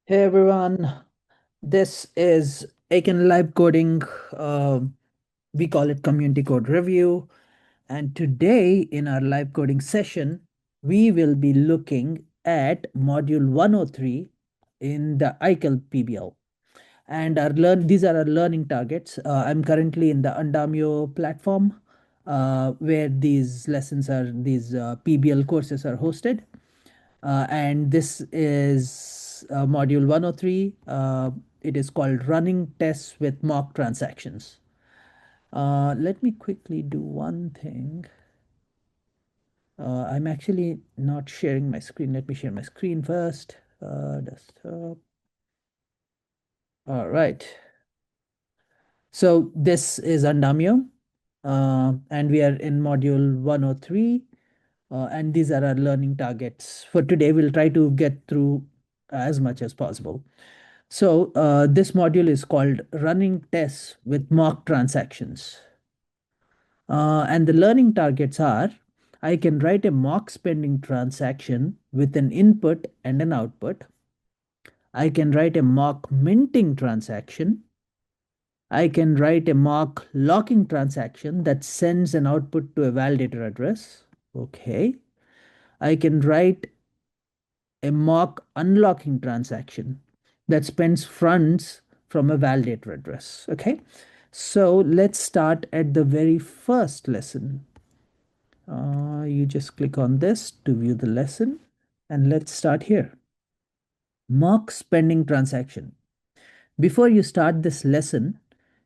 Hey everyone, this is Aiken Live Coding. Uh, we call it Community Code Review. And today, in our live coding session, we will be looking at Module 103 in the Aiken PBL. And these are our learning targets. I'm currently in the Andamio platform where these PBL courses are hosted. And this is module 103. It is called running tests with mock transactions. Let me quickly do one thing. I'm actually not sharing my screen. Let me share my screen first. Desktop. All right. So this is Andamio, and we are in module 103. And these are our learning targets for today. We'll try to get through as much as possible. So this module is called running tests with mock transactions. And the learning targets are I can write a mock spending transaction with an input and an output. I can write a mock minting transaction. I can write a mock locking transaction that sends an output to a validator address. Okay. I can write a mock unlocking transaction that spends funds from a validator address. Okay, so let's start at the very first lesson. You just click on this to view the lesson, and let's start here. Mock spending transaction. Before you start this lesson,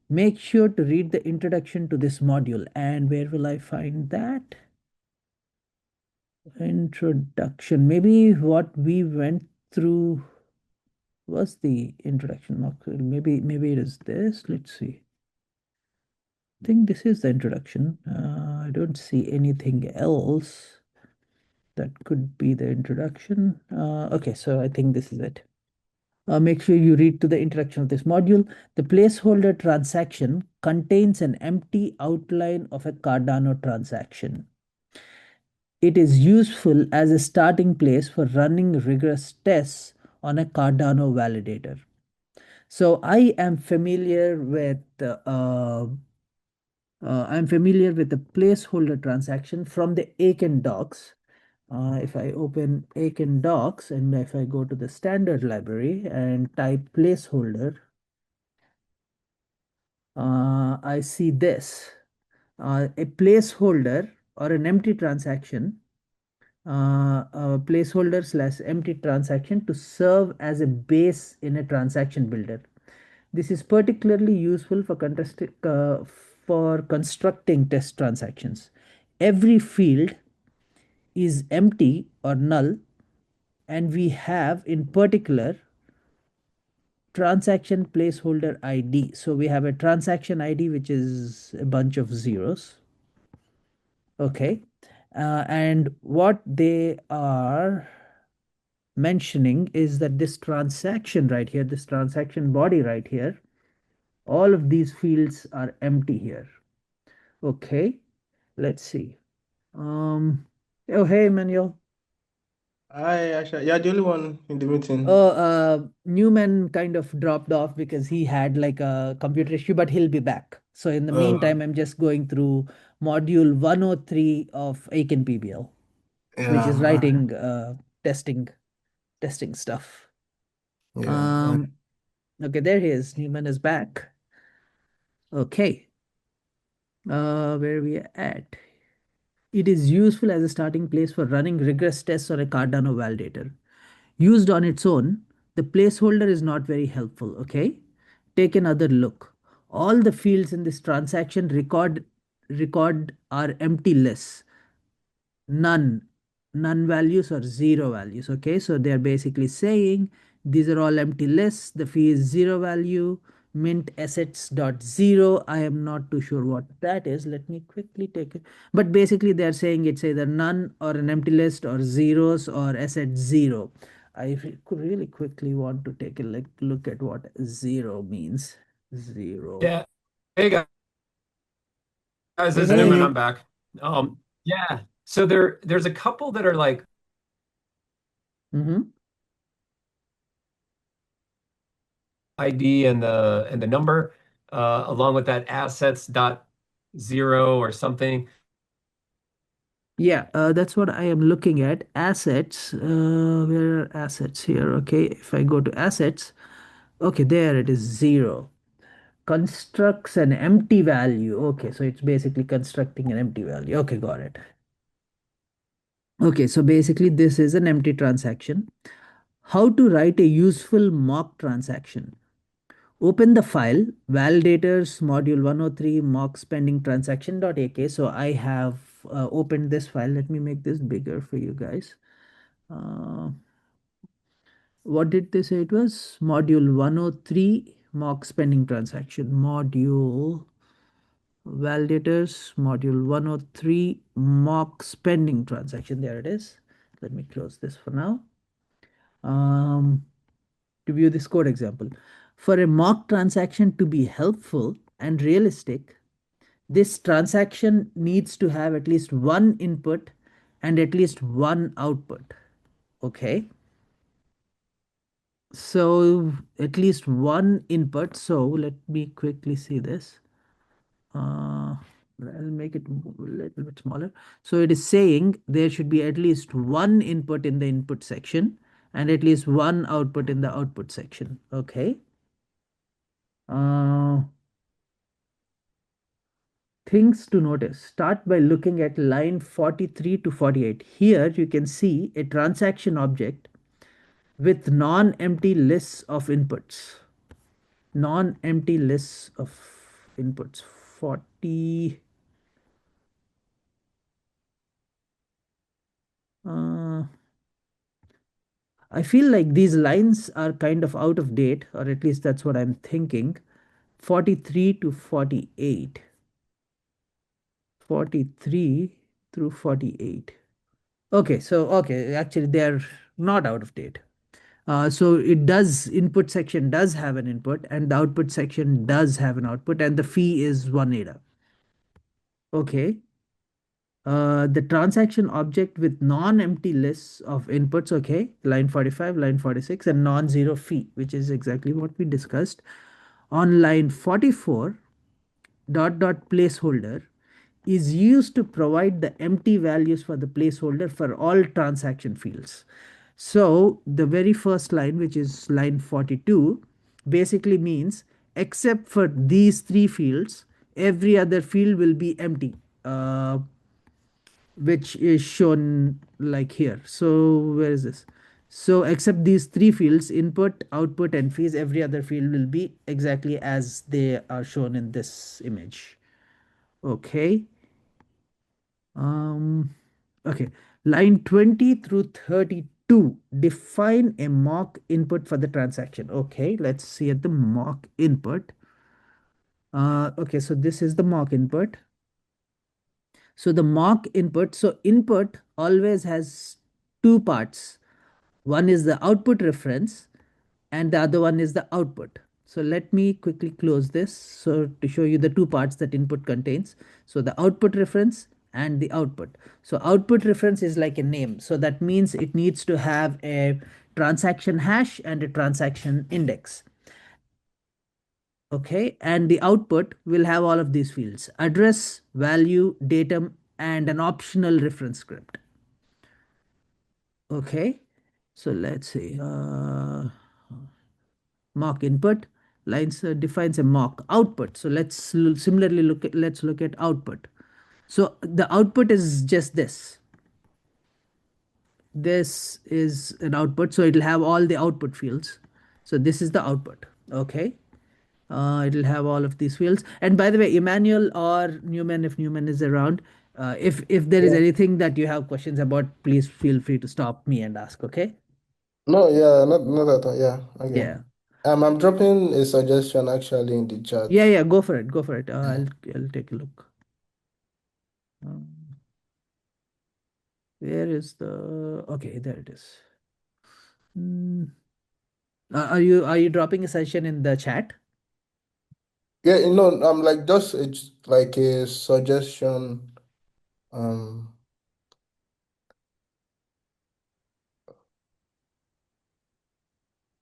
make sure to read the introduction to this module. And where will I find that? Introduction. Maybe what we went through was the introduction mock. Maybe it is this. Let's see. I think this is the introduction. I don't see anything else that could be the introduction. Okay, so I think this is it. Make sure you read to the introduction of this module. The placeholder transaction contains an empty outline of a Cardano transaction. It is useful as a starting place for running rigorous tests on a Cardano validator. So I'm familiar with the placeholder transaction from the Aiken docs. If I open Aiken docs and if I go to the standard library and type placeholder, I see this. A placeholder or an empty transaction, a placeholder slash empty transaction to serve as a base in a transaction builder. This is particularly useful for constructing test transactions. Every field is empty or null, and we have in particular transaction placeholder ID. So we have a transaction ID which is a bunch of zeros. Okay. And what they are mentioning is that this transaction right here, this transaction body right here, all of these fields are empty here. Okay, let's see. Um, oh, hey, Manuel. Hi, Asha. You're the only one in the meeting. Newman kind of dropped off because he had like a computer issue, but he'll be back. So in the Oh, meantime, I'm just going through module 103 of Aiken PBL, which is yeah. writing testing testing stuff. Yeah. Um, okay, there he is. Newman is back. Okay, where are we at? It is useful as a starting place for running rigorous tests on a Cardano validator. Used on its own, the placeholder is not very helpful, okay? Take another look. All the fields in this transaction record are empty lists. None. None values or zero values, okay? So they're basically saying these are all empty lists. The fee is zero value. Mint assets dot zero. I am not too sure what that is. Let me quickly take it. But basically, they're saying it's either none or an empty list or zeros or asset zero. Could really quickly want to take a look at what zero means. Zero. Yeah. Hey guys, Hey, this is Hey. Newman. hey. I'm back. Yeah. So there's a couple that are like Mm-hmm. ID and the number, along with that assets dot zero or something. Yeah, that's what I am looking at. Assets, where are assets here? Okay, if I go to assets, okay, there it is 0. Constructs an empty value. Okay, so it's basically constructing an empty value. Okay, got it. Okay, so basically this is an empty transaction. How to write a useful mock transaction? Open the file validators module 103 mock spending transaction.ak. So I have opened this file. Let me make this bigger for you guys. Uh, what did they say it was? Module 103 mock spending transaction. Module validators module 103 mock spending transaction. There it is. Let me close this for now. Um, to view this code example. For a mock transaction to be helpful and realistic, this transaction needs to have at least one input and at least one output. Okay. So at least one input. So let me quickly see this. I'll make it a little bit smaller. So it is saying there should be at least one input in the input section and at least one output in the output section. Okay. Uh, things to notice. Start by looking at line 43 to 48. Here you can see a transaction object with non-empty lists of inputs. Non-empty lists of inputs. 40. Uh, I feel like these lines are kind of out of date, or at least that's what I'm thinking. 43 to 48. 43 through 48. Okay, so okay, actually they're not out of date. So it does, input section does have an input and the output section does have an output and the fee is 1 ADA. Okay. The transaction object with non-empty lists of inputs, okay, line 45, line 46, and non-zero fee, which is exactly what we discussed. On line 44, dot dot placeholder is used to provide the empty values for the placeholder for all transaction fields. So the very first line, which is line 42, basically means except for these three fields, every other field will be empty. Which is shown like here. So where is this? So except these three fields, input, output, and fees, every other field will be exactly as they are shown in this image. Okay. Okay. Line 20 through 32 define a mock input for the transaction. Okay, let's see at the mock input. Okay, so this is the mock input. So the mock input, so input always has two parts. One is the output reference and the other one is the output. So let me quickly close this so to show you the two parts that input contains. So the output reference and the output. So output reference is like a name. So that means it needs to have a transaction hash and a transaction index. Okay, and the output will have all of these fields: address, value, datum, and an optional reference script. Okay, so let's see. Mock input lines defines a mock output. So similarly let's look at output. So the output is just this. This is an output, so it'll have all the output fields. So this is the output. Okay. It'll have all of these fields. And by the way, Emmanuel or Newman, if Newman is around, if there is Yeah. anything that you have questions about, please feel free to stop me and ask. Okay. No, yeah, not at all. Yeah, okay. Yeah. I'm dropping a suggestion actually in the chat. Yeah. Yeah. Go for it. Go for it. Yeah. I'll take a look. Um, where is the? Okay, there it is. Hmm. Are you dropping a session in the chat? Yeah, I'm like just it's like a suggestion. Um,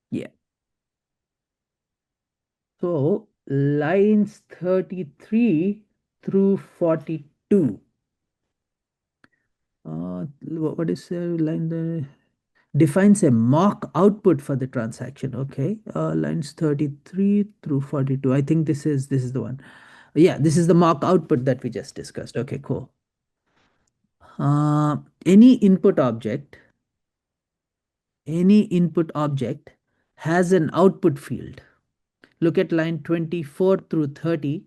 Yeah. lines 33 through 42. What is the line there? Defines a mock output for the transaction. Okay, lines 33 through 42. I think this is the one. Yeah, this is the mock output that we just discussed. Okay, cool. Uh, any input object, any input object has an output field. Look at line 24 through 30.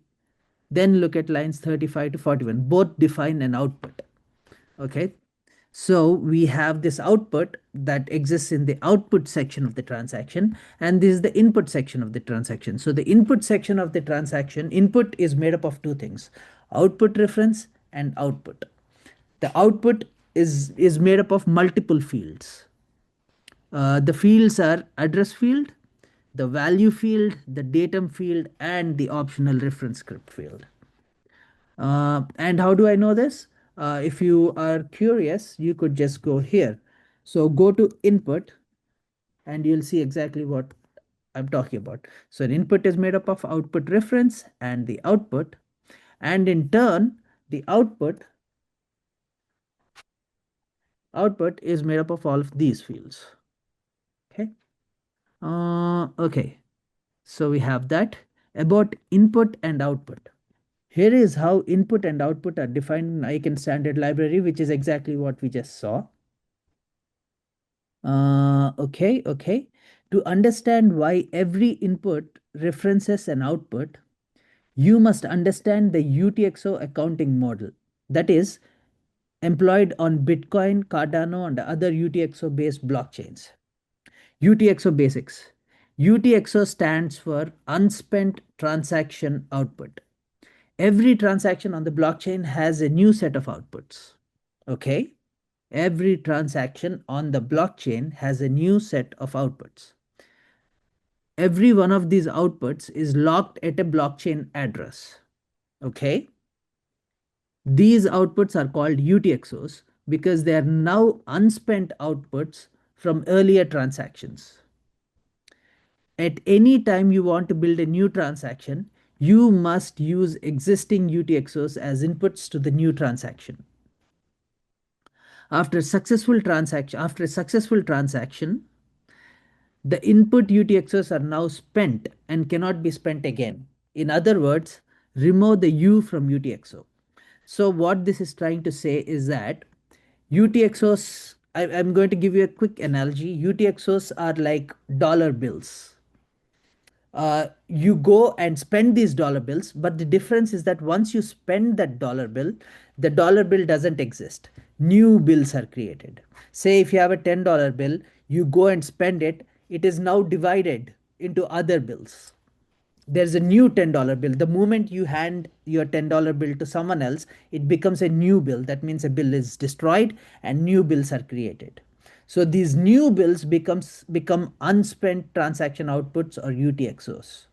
Then look at lines 35 to 41. Both define an output. Okay. So we have this output that exists in the output section of the transaction, and this is the input section of the transaction. So the input section of the transaction, input is made up of two things: output reference and output. The output is made up of multiple fields. The fields are address field, the value field, the datum field, and the optional reference script field. And how do I know this? If you are curious, you could just go here. So go to input and you'll see exactly what I'm talking about. So an input is made up of output reference and the output. And in turn, the output is made up of all of these fields. Okay. Okay. So we have that about input and output. Here is how input and output are defined in Aiken standard library, which is exactly what we just saw. Okay. To understand why every input references an output, you must understand the UTXO accounting model that is employed on Bitcoin, Cardano, and other UTXO based blockchains. UTXO basics. UTXO stands for unspent transaction output. Every transaction on the blockchain has a new set of outputs. Okay. Every transaction on the blockchain has a new set of outputs. Every one of these outputs is locked at a blockchain address. Okay. These outputs are called UTXOs because they are now unspent outputs from earlier transactions. At any time you want to build a new transaction, you must use existing UTXOs as inputs to the new transaction. After a successful transaction, the input UTXOs are now spent and cannot be spent again. In other words, remove the U from UTXO. So what this is trying to say is that UTXOs, I'm going to give you a quick analogy. UTXOs are like dollar bills. You go and spend these dollar bills, but the difference is that once you spend that dollar bill, the dollar bill doesn't exist. New bills are created. Say if you have a $10 bill, you go and spend it, it is now divided into other bills. There's a new $10 bill. The moment you hand your $10 bill to someone else, it becomes a new bill. That means a bill is destroyed and new bills are created. So these new bills become unspent transaction outputs or UTXOs.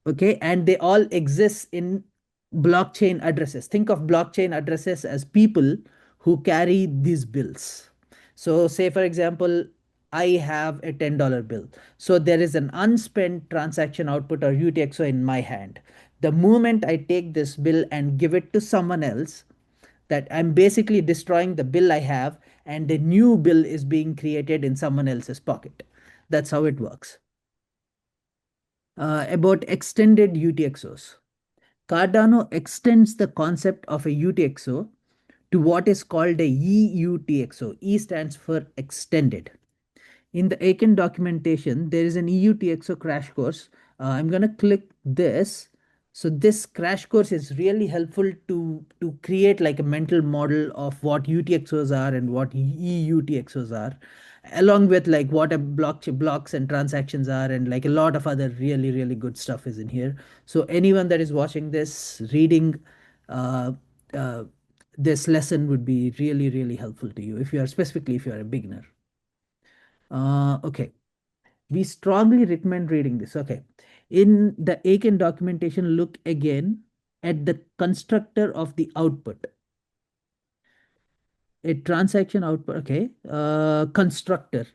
Okay, and they all exist in blockchain addresses. Think of blockchain addresses as people who carry these bills. So say for example, I have a $10 bill. So there is an unspent transaction output or UTXO in my hand. The moment I take this bill and give it to someone else, that I'm basically destroying the bill I have and a new bill is being created in someone else's pocket. That's how it works. About extended UTXOs. Cardano extends the concept of a UTXO to what is called a EUTXO. E stands for extended. In the Aiken documentation, there is an EUTXO crash course. I'm going to click this. So this crash course is really helpful to create like a mental model of what UTXOs are and what EUTXOs are, along with like what a blocks and transactions are, and like a lot of other really good stuff is in here. So anyone that is watching this, reading uh, uh, this lesson would be really helpful to you if you are specifically if you are a beginner. Okay, we strongly recommend reading this. Okay, in the Aiken documentation, look again at the constructor of the output. A transaction output, okay, constructor.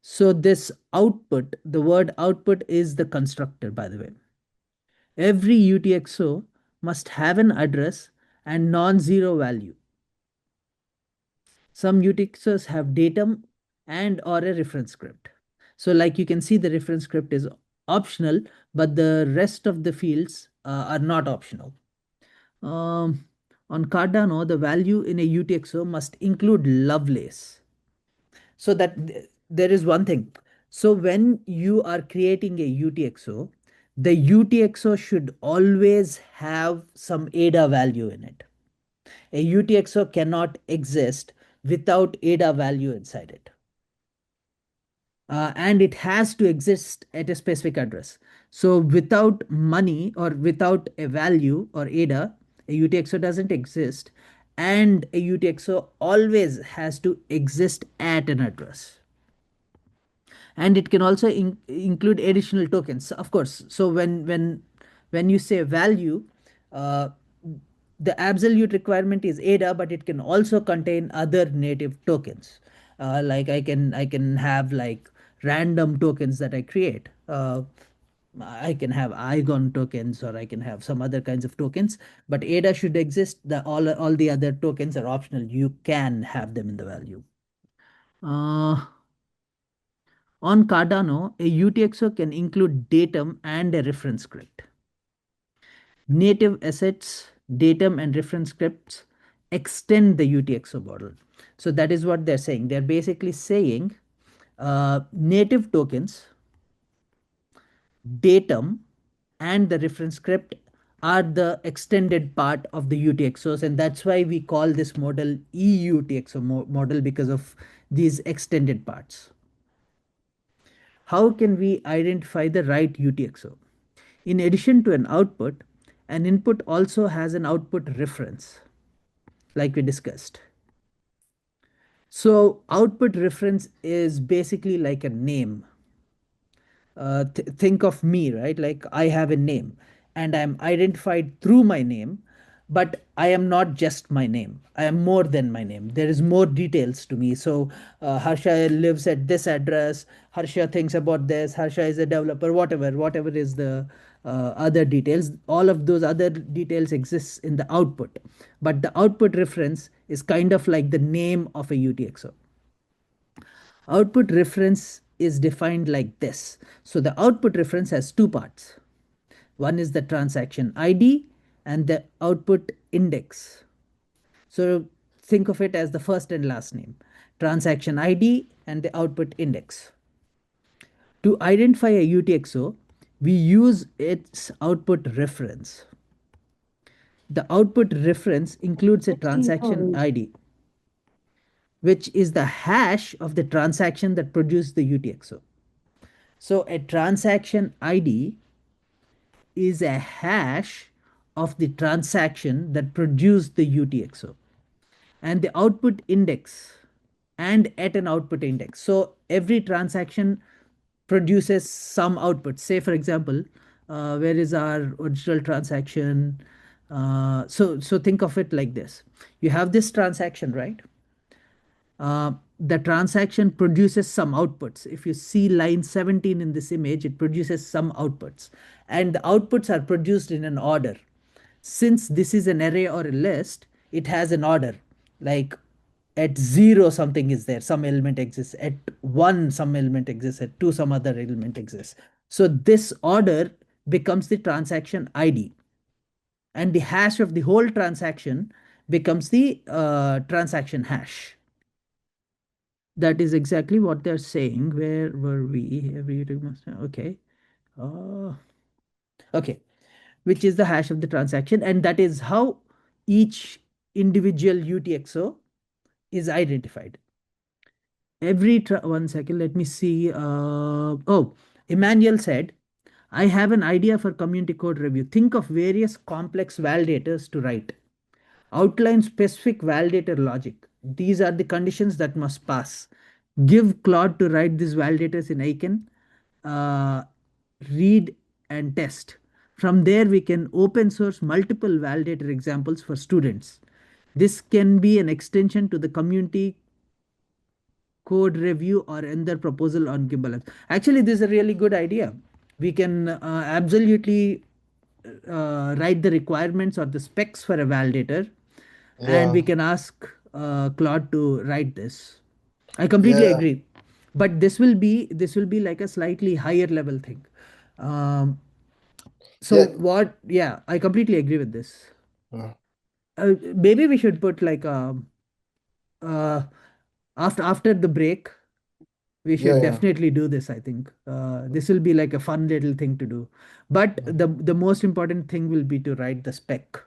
So this output, the word output is the constructor, by the way. Every UTXO must have an address and non-zero value. Some UTXOs have datum and or a reference script. So like you can see, the reference script is optional, but the rest of the fields are not optional. Um, on Cardano, the value in a UTXO must include Lovelace. So that there is one thing. So when you are creating a UTXO, the UTXO should always have some ADA value in it. A UTXO cannot exist without ADA value inside it. And it has to exist at a specific address. So without money or without a value or ADA, a UTXO doesn't exist. And a UTXO always has to exist at an address. And it can also include additional tokens, of course. So when you say value, uh, the absolute requirement is ADA, but it can also contain other native tokens. Like I can have like random tokens that I create. I can have Aiken tokens, or I can have some other kinds of tokens, but ADA should exist. All the other tokens are optional. You can have them in the value. Uh, On Cardano, a UTXO can include datum and a reference script. Native assets, datum, and reference scripts extend the UTXO model. So that is what they're saying. They're basically saying native tokens, datum, and the reference script are the extended part of the UTXOs, and that's why we call this model EUTXO model, because of these extended parts. How can we identify the right UTXO? In addition to an output, an input also has an output reference, like we discussed. So output reference is basically like a name. Think of me, right? Like I have a name and I'm identified through my name, but I am not just my name. I am more than my name. There is more details to me. So Harsha lives at this address. Harsha thinks about this. Harsha is a developer, whatever is the other details. All of those other details exists in the output. But the output reference is kind of like the name of a UTXO. Output reference is defined like this. So the output reference has two parts. One is the transaction ID and the output index. So think of it as the first and last name. Transaction ID and the output index. To identify a UTXO, we use its output reference. The output reference includes a transaction ID, which is the hash of the transaction that produced the UTXO. So a transaction ID is a hash of the transaction that produced the UTXO, and the output index and at an output index. So every transaction produces some output. Say, for example, where is our original transaction? So think of it like this. You have this transaction, right? The transaction produces some outputs. If you see line 17 in this image, it produces some outputs. And the outputs are produced in an order. Since this is an array or a list, it has an order. Like at 0, something is there, some element exists. At 1, some element exists. At 2, some other element exists. So this order becomes the transaction ID. And the hash of the whole transaction becomes the transaction hash. That is exactly what they're saying. Where were we? Okay. Uh, okay. Which is the hash of the transaction. And that is how each individual UTXO is identified. One second, let me see. Oh, Emmanuel said, I have an idea for community code review. Think of various complex validators to write. Outline specific validator logic. These are the conditions that must pass. Give Claude to write these validators in Aiken. Uh, Read and test. From there, we can open source multiple validator examples for students. This can be an extension to the community code review or render proposal on Gimbalabs. Actually, this is a really good idea. We can absolutely write the requirements or the specs for a validator, and we Yeah. can ask Claude to write this. I completely Yeah. agree, but this will be like a slightly higher level thing. Um, so Yeah. what? Yeah, I completely agree with this. Yeah. Maybe we should put like uh, after the break, we Yeah. should Yeah. definitely do this. I think this will be like a fun little thing to do. But the most important thing will be to write the spec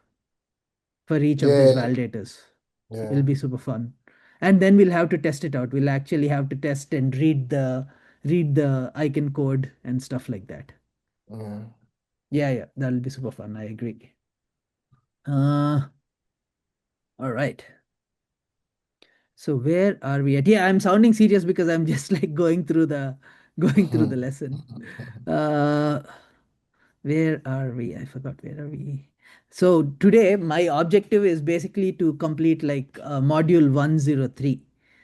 for each of these Yeah. validators. Will Yeah. be super fun. And then we'll have to test it out. We'll actually have to test and read the Aiken code and stuff like that. Yeah. Yeah, yeah, that'll be super fun. I agree. Uh, all right. So where are we at? Yeah, I'm sounding serious because I'm just like going through the lesson. Uh, where are we? I forgot where are we. So today my objective is basically to complete like module 103.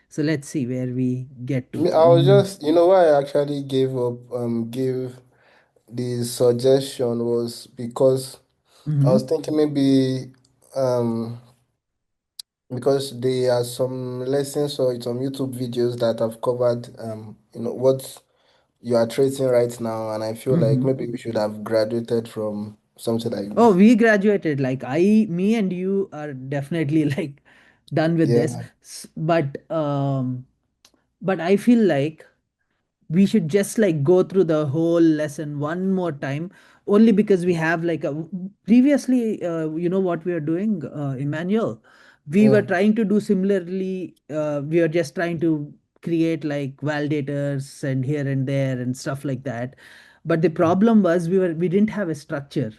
So let's see where we get to. I was just, why I actually gave the suggestion was because I was Mhm. thinking maybe, um, because there are some lessons or some YouTube videos that have covered, what you are tracing right now, and I feel like Mhm. maybe we should have graduated from something like Oh, this. we graduated. Like me and you are definitely like done with this. Yeah. But I feel like we should just like go through the whole lesson one more time, only because we have like a previously, what we are doing, Emmanuel, we were Yeah. trying to do similarly. We are just trying to create like validators and here and there and stuff like that, but the problem was we didn't have a structure,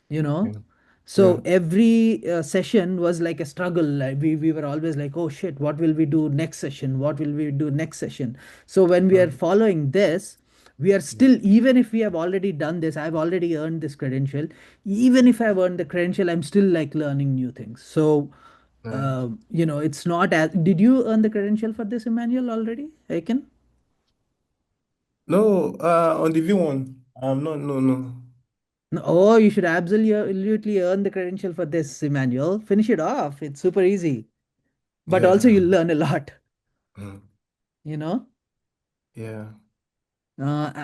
you know. Okay. Yeah. So every session was like a struggle. Like we were always like, oh shit, what will we do next session, what will we do next session? So when we are Mm. following this, we are still, even if we have already done this, I've already earned this credential, even if I've earned the credential, I'm still like learning new things. So Right. it's not as, did you earn the credential for this, Emmanuel, already? I can. No, on the V1, no, no, no. No, oh, you should absolutely earn the credential for this, Emmanuel. Finish it off. It's super easy. But also Yeah. you'll learn a lot, Mm. you know. Yeah.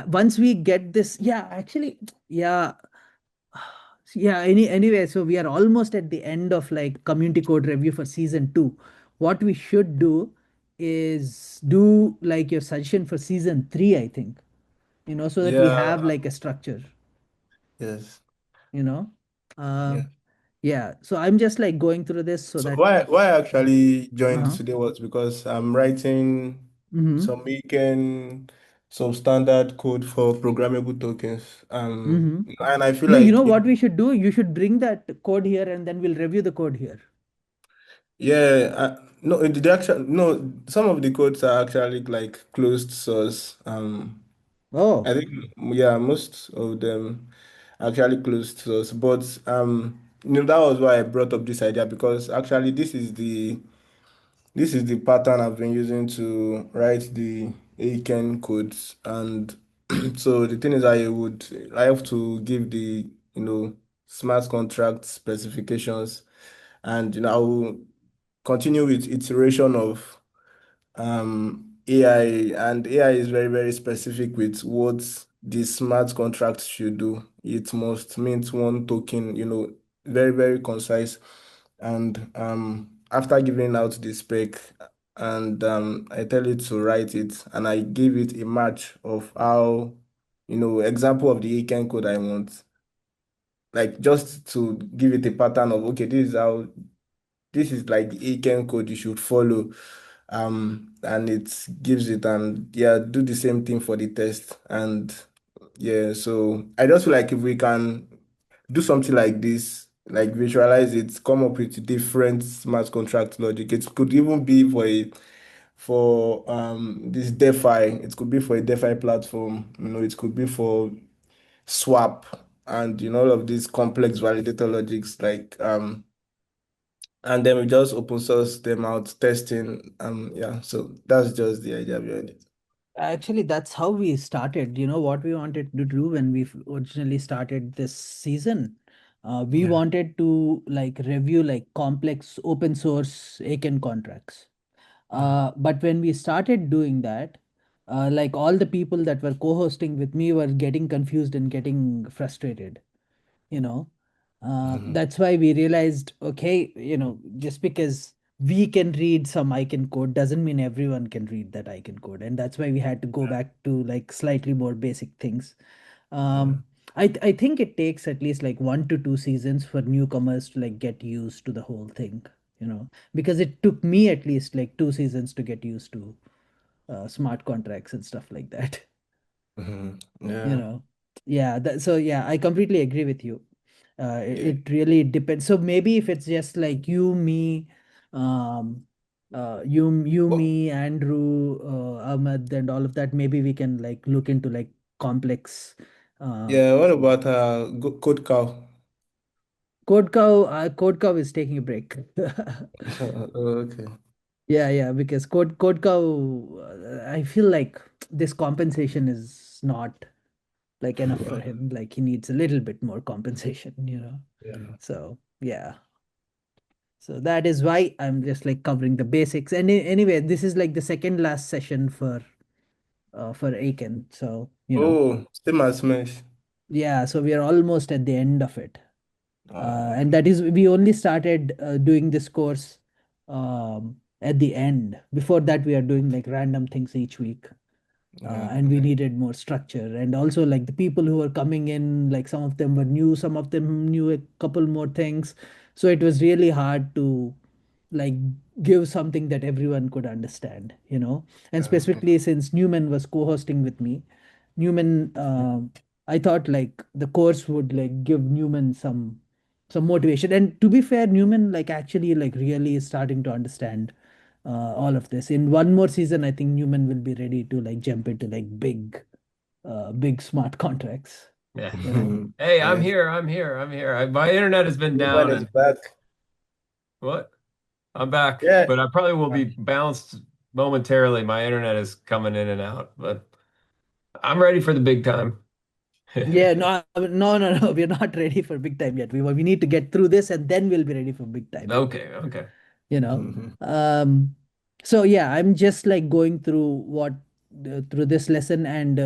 Once we get this, yeah, actually, yeah, yeah, anyway, so we are almost at the end of like community code review for season 2. What we should do is do like your suggestion for season 3, I think, so that we Yeah. have like a structure, Yes. you know. Yeah. um yeah, so I'm just like going through this so So that. why I actually joined Uh-huh. today was because I'm writing Mm-hmm. some weekend, some standard code for programmable tokens. Mm-hmm. And I feel No, you like know what we should do? You should bring that code here and then we'll review the code here. yeah, no, the actual no, some of the codes are actually like closed source. I Oh. think yeah, most of them actually closed source. But that was why I brought up this idea because actually this is the pattern I've been using to write the Aiken codes. And so the thing is I have to give the smart contract specifications, and I will continue with iteration of AI, and AI is very, very specific with what the smart contract should do. It must mint one token, very, very concise. And after giving out the spec, and I tell it to write it, and I give it a match of how, example of the weekend code I want, like just to give it a pattern of, okay, this is like the Aiken code you should follow. And it gives it, and yeah, do the same thing for the test. And yeah, so I just feel like if we can do something like this, like visualize it, come up with different smart contract logic. It could even be for this DeFi. It could be for a DeFi platform. It could be for swap, and all of these complex validator logics like and then we just open source them out, testing. Yeah, so that's just the idea behind it. Actually, that's how we started. You know what we wanted to do when we originally started this season? We Yeah. wanted to like review like complex open source Aiken contracts. But when we started doing that, like all the people that were co-hosting with me were getting confused and getting frustrated, you know. Mhm. That's why we realized, okay, just because we can read some icon code doesn't mean everyone can read that icon code, and that's why we had to go back to like slightly more basic things. Yeah. um, I think it takes at least like 1 to 2 seasons for newcomers to like get used to the whole thing, because it took me at least like 2 seasons to get used to smart contracts and stuff like that. you Yeah. know yeah, so yeah, I completely agree with you. Yeah. It really depends. So maybe if it's just like you, me, um What, me, Andrew, Ahmed, and all of that, maybe we can like look into like complex. uh yeah, what about Code Cow? Code Cow is taking a break. Okay. Yeah, because Code Cow, I feel like this compensation is not like enough for him. Like he needs a little bit more compensation. Yeah. So yeah. So that is why I'm just like covering the basics. And anyway, this is like the second last session for Aiken. So Oh, same as Mesh. yeah, so we are almost at the end of it. And Um, that is, we only started doing this course at the end. Before that, we are doing like random things each week. yeah. And we needed more structure, and also like the people who were coming in, like some of them were new, some of them knew a couple more things, so it was really hard to like give something that everyone could understand. And Yeah. specifically since Newman was co-hosting with me, Newman, I thought like the course would like give Newman some motivation. And to be fair, Newman like actually like really is starting to understand all of this. In one more season, I think Newman will be ready to like jump into like big smart contracts. Yeah. You know. Hey, I'm Yes. here. I'm here. I'm here. My internet has been Ruben down is and back. what? I'm back, Yeah. but I probably will be bounced momentarily. My internet is coming in and out, but I'm ready for the big time. Yeah, no, no. We're not ready for big time yet. We need to get through this, and then we'll be ready for big time. Okay, okay. You know. Um, so yeah, I'm just like going through through this lesson, and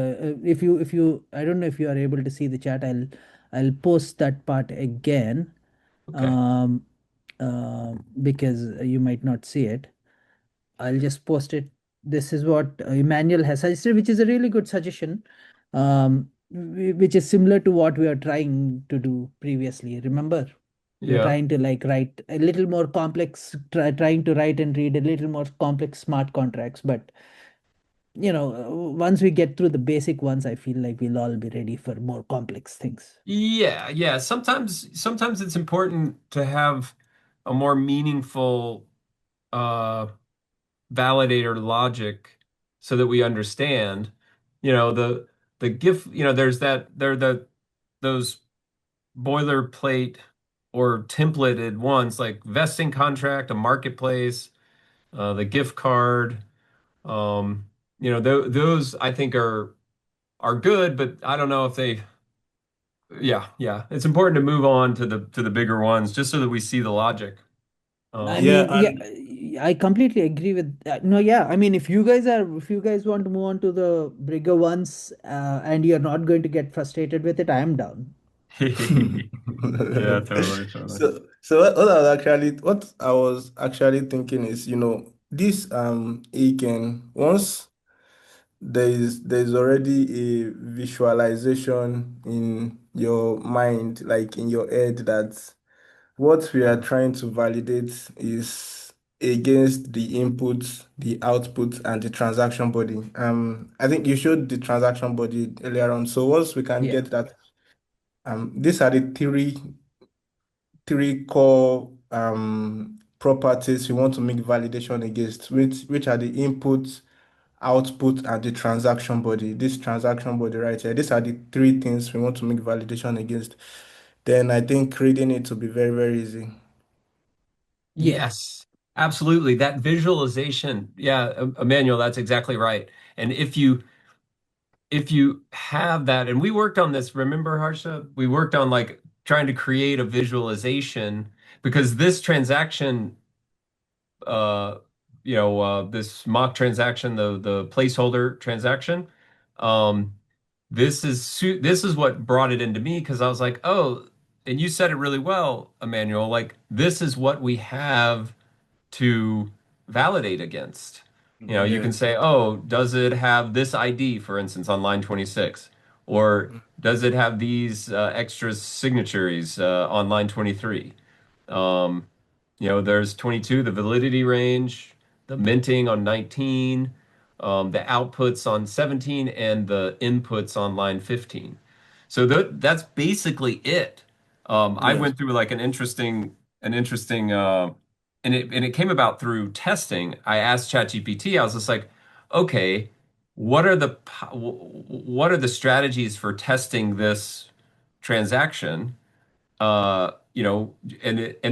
if you, I don't know if you are able to see the chat. I'll post that part again, Okay. um, because you might not see it. I'll just post it. This is what Emmanuel has suggested, which is a really good suggestion, which is similar to what we are trying to do previously. Remember, we are Yeah. trying to like write a little more complex, trying to write and read a little more complex smart contracts. But once we get through the basic ones, I feel like we'll all be ready for more complex things. Yeah, yeah. Sometimes it's important to have a more meaningful uh validator logic so that we understand. The GIF, there are those boilerplate or templated ones like vesting contract, a marketplace, the gift card. Those I think are good, but I don't know if they. Yeah, yeah. It's important to move on to the bigger ones just so that we see the logic. I Um, Yeah, mean, yeah, and I completely agree with no, yeah. I mean, if you guys want to move on to the bigger ones, and you're not going to get frustrated with it, I am down. yeah, totally, totally. so what I was actually thinking is, this Aiken, once there's already a visualization in your mind, like in your head, that what we are trying to validate is against the input, the output, and the transaction body. I think you showed the transaction body earlier on. So once we can Yeah. get that, these are the three core properties we want to make validation against, which are the input, output, and the transaction body. This transaction body right here, these are the three things we want to make validation against. Then I think reading it will be very, very easy. Yeah. Yes, absolutely. That visualization. Yeah, Emmanuel, that's exactly right. And if you have that, and we worked on this, remember, Harsha? We worked on like trying to create a visualization because this transaction, uh, this mock transaction, the placeholder transaction, um, this is what brought it into me because I was like, oh, and you said it really well, Emmanuel. Like this is what we have to validate against. You can Yes. say, oh, does it have this ID, for instance, on line 26? Or does it have these extra signatories on line 23? Um, there's 22, the validity range, the minting on 19, the outputs on 17, and the inputs on line 15. So that's basically it. I Yes. went through like an interesting, and it came about through testing. I asked ChatGPT, I was just like, okay, what are the strategies for testing this transaction? And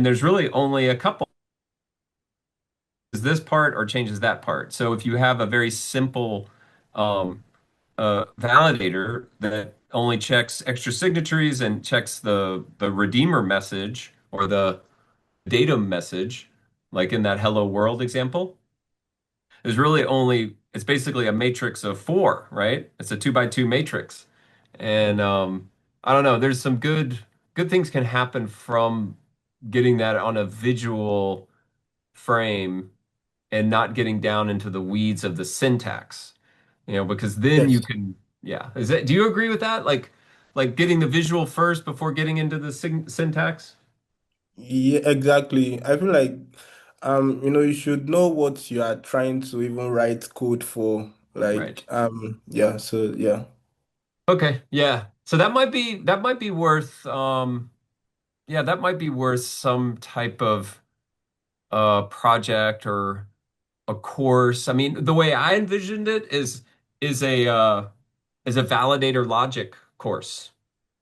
there's really only a couple. This part or changes that part. So if you have a very simple um, validator that only checks extra signatories and checks the redeemer message or the datum message, like in that hello world example, there's really only it's basically a matrix of four, right? It's a two by two matrix, and I don't know. There's some good things can happen from getting that on a visual frame and not getting down into the weeds of the syntax, because then you Yes. can, yeah. Do you agree with that? Like getting the visual first before getting into the syntax? Yeah, exactly. I feel like you should know what you are trying to even write code for. Right. Yeah, so yeah. Okay. Yeah. So that might be worth yeah, that might be worth some type of project or a course. I mean, the way I envisioned it is a uh is a validator logic course.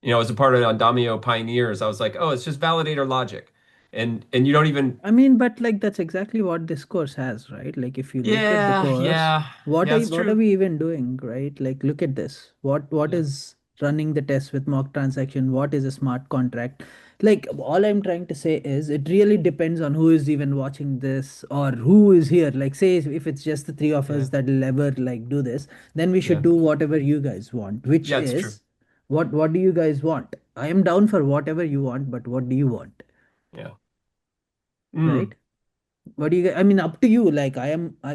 As a part of Andamio Pioneers, I was like, oh, it's just validator logic. And you don't even I mean, but like that's exactly what this course has, right? Like if you look at the yeah, course, yeah. Yeah, it's what are true. we even doing, right? Like look at this. What Yeah. is running the test with mock transaction? What is a smart contract? Like all I'm trying to say is it really depends on who is even watching this or who is here. Like say if it's just the three of Yeah. us that'll ever like do this, then we should Yeah. do whatever you guys want, which Yeah, it's true. is what do you guys want? I am down for whatever you want, but what do you want? Yeah. Right? Mm. What do you I mean, up to you. Like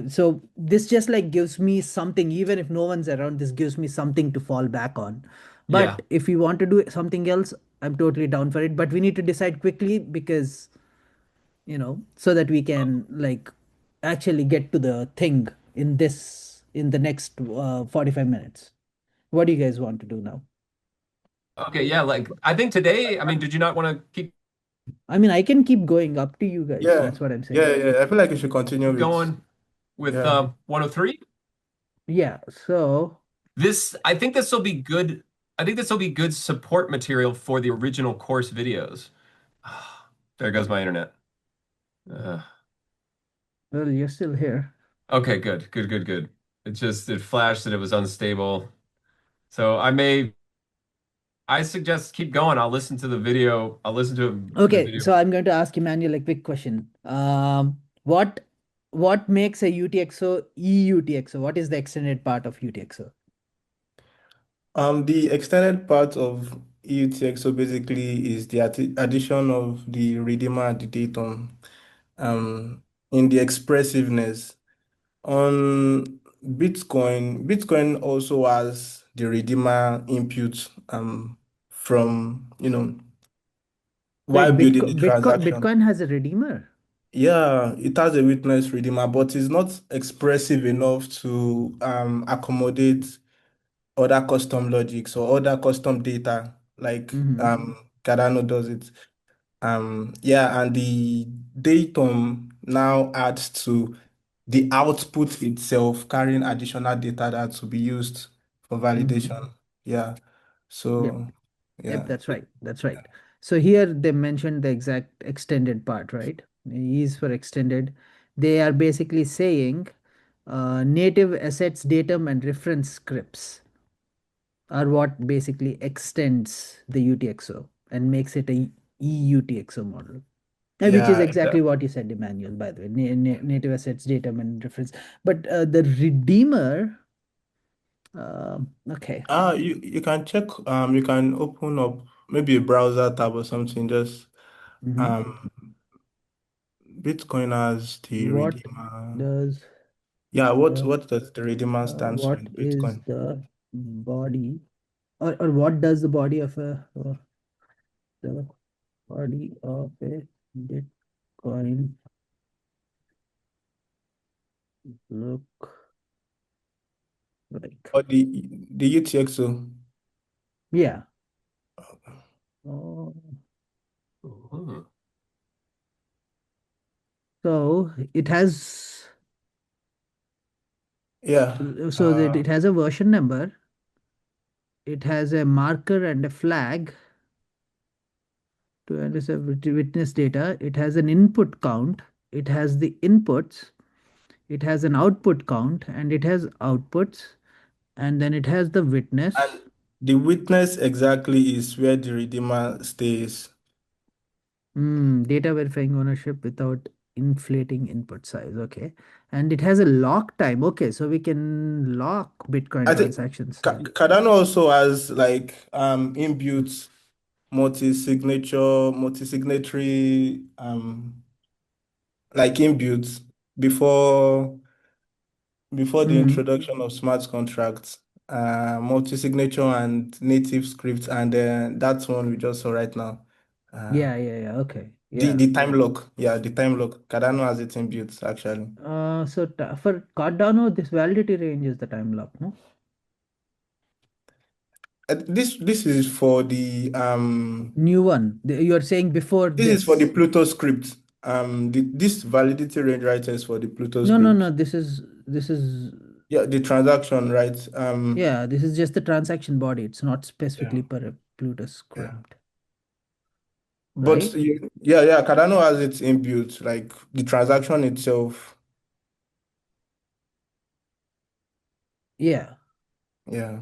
so this just like gives me something, even if no one's around, this gives me something to fall back on. Yeah. But if you want to do something else, I'm totally down for it, but we need to decide quickly because so that we can like actually get to the thing in the next 45 minutes. What do you guys want to do now? Okay, yeah, like I think today, I mean, did you not want to keep I mean, I can keep going, up to you guys, Yeah. that's what I'm saying. Yeah, yeah. I feel like you should continue with going with yeah. 103? Yeah, so I think this will be good. I think this will be good support material for the original course videos. There goes my internet. Uh, well, you're still here. okay, good, good, good, good. It flashed that it was unstable. So I suggest keep going. I'll listen to the video. I'll listen to the Okay, video. so I'm going to ask Emmanuel a quick question. What makes a UTXO EUTXO? What is the extended part of UTXO? The extended part of EUTXO basically is the addition of the redeemer and the datum in the expressiveness. On Bitcoin also has the redeemer input from, while Wait, building the transaction. Bitcoin has a redeemer. Yeah, it has a witness redeemer, but it's not expressive enough to accommodate other custom logics or other custom data like Mm-hmm. Cardano does it. Yeah, and the datum now adds to the output itself, carrying additional data that to be used for Mm-hmm. validation. Yeah. Yep. So Yep, yeah. that's right. That's right. So here they mentioned the exact extended part, right? E is for extended. They are basically saying native assets, datum, and reference scripts are what basically extends the UTXO and makes it a EUTXO model. Which is Yeah, exactly what you said, Emmanuel, by the way. Native assets, datum, and reference. But the Redeemer, okay. you can check, you can open up maybe a browser tab or something, just Mhm. um Bitcoin has the What redeemer. does Yeah, the what does the redeemer stands for what in is Bitcoin? the body, or what does the body of the body of a Bitcoin look like? Or the UTXO. Yeah. Oh, Mhm. so it has, Yeah. so that it has a version number, it has a marker and a flag to analyze witness data, it has an input count, it has the inputs, it has an output count, and it has outputs, and then it has the And witness. the witness exactly is where the redeemer stays. Data verifying ownership without inflating input size. Okay. And it has a lock time. Okay. So we can lock Bitcoin I think transactions here. Cardano also has like inbuilt multi-signatory like inbuilt before the Mm. introduction of smart contracts, multi-signature and native scripts, and that's one we just saw right now. Uh, Yeah, yeah, yeah. Okay. the Yeah. the time lock, yeah, the time lock. Cardano has it inbuilt actually. So for Cardano, this validity range is the time lock, no? This is for the New one. You are saying before this is for the this. Pluto script. This validity range right here is for the Pluto No, no, no. script. This is Yeah, the transaction, right? yeah, this is just the transaction body. It's not Yeah, specifically per a Plutus yeah. script, But right? yeah, Cardano has its inbuilt, like the transaction itself. Yeah. Yeah,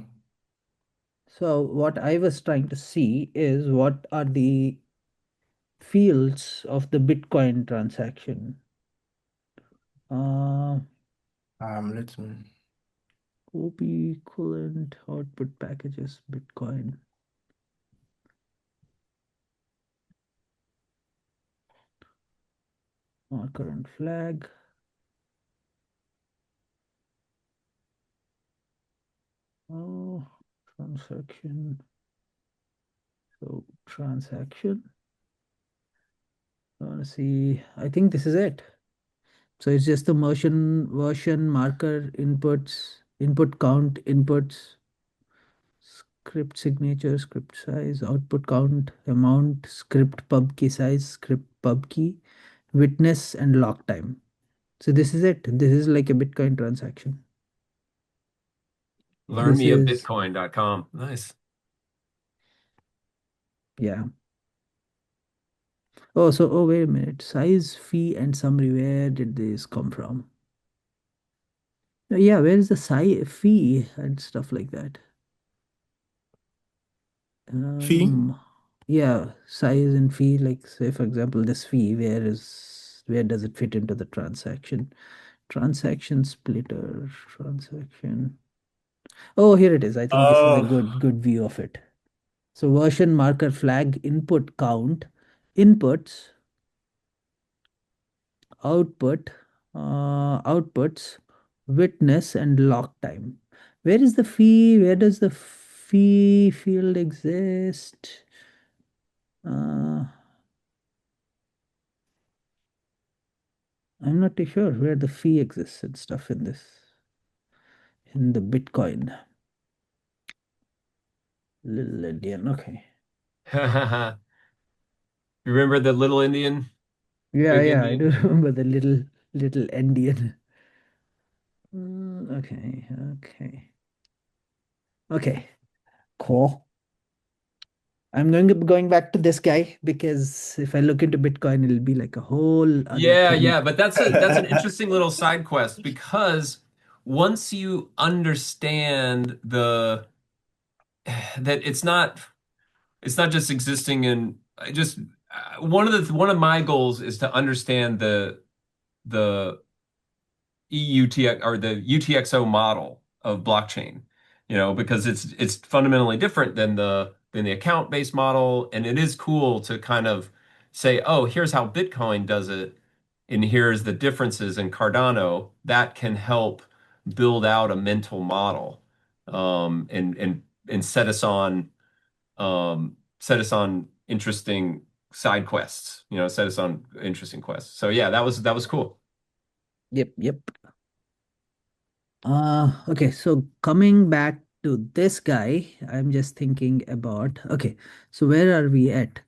So what I was trying to see is what are the fields of the Bitcoin transaction. Uh, let me. OP equivalent output packages, Bitcoin, marker and flag. Oh, transaction. So transaction. I want to see. I think this is it. So it's just the version marker inputs, input count, inputs, script signature, script size, output count, amount, script pub key size, script pub key, witness, and lock time. So this is it. This is like a Bitcoin transaction. This is, LearnMeABitcoin.com. Nice. yeah. Oh, so, oh, wait a minute. Size, fee, and summary. Where did this come from? Yeah, where is the size, fee, and stuff like that? Fee? Yeah, size and fee. Like, say, for example, this fee, where does it fit into the transaction? Transaction splitter, transaction. Oh, here it is. I think this is a Oh, good view of it. So version marker flag input count, inputs, output, outputs, witness, and lock time. Where is the fee? Where does the fee field exist? Uh, I'm not too sure where the fee exists and stuff in this, in the Bitcoin. Little Indian. Okay. Remember the little Indian, Yeah, big yeah. I do Indian? remember the little Indian. Okay, okay, okay. Cool. I'm going back to this guy because if I look into Bitcoin, it'll be like a whole other Yeah, thing. yeah, but that's an interesting little side quest because once you understand the that it's not just existing in just one of my goals is to understand the EUTX or the UTXO model of blockchain, you know, because it's fundamentally different than the account-based model, and it is cool to kind of say, oh, here's how Bitcoin does it, and here's the differences in Cardano that can help build out a mental model, and set us on interesting side quests, you know, set us on interesting quests. So yeah, that was cool. Yep, yep. Okay, so coming back to this guy, I'm just thinking about, okay, so where are we at?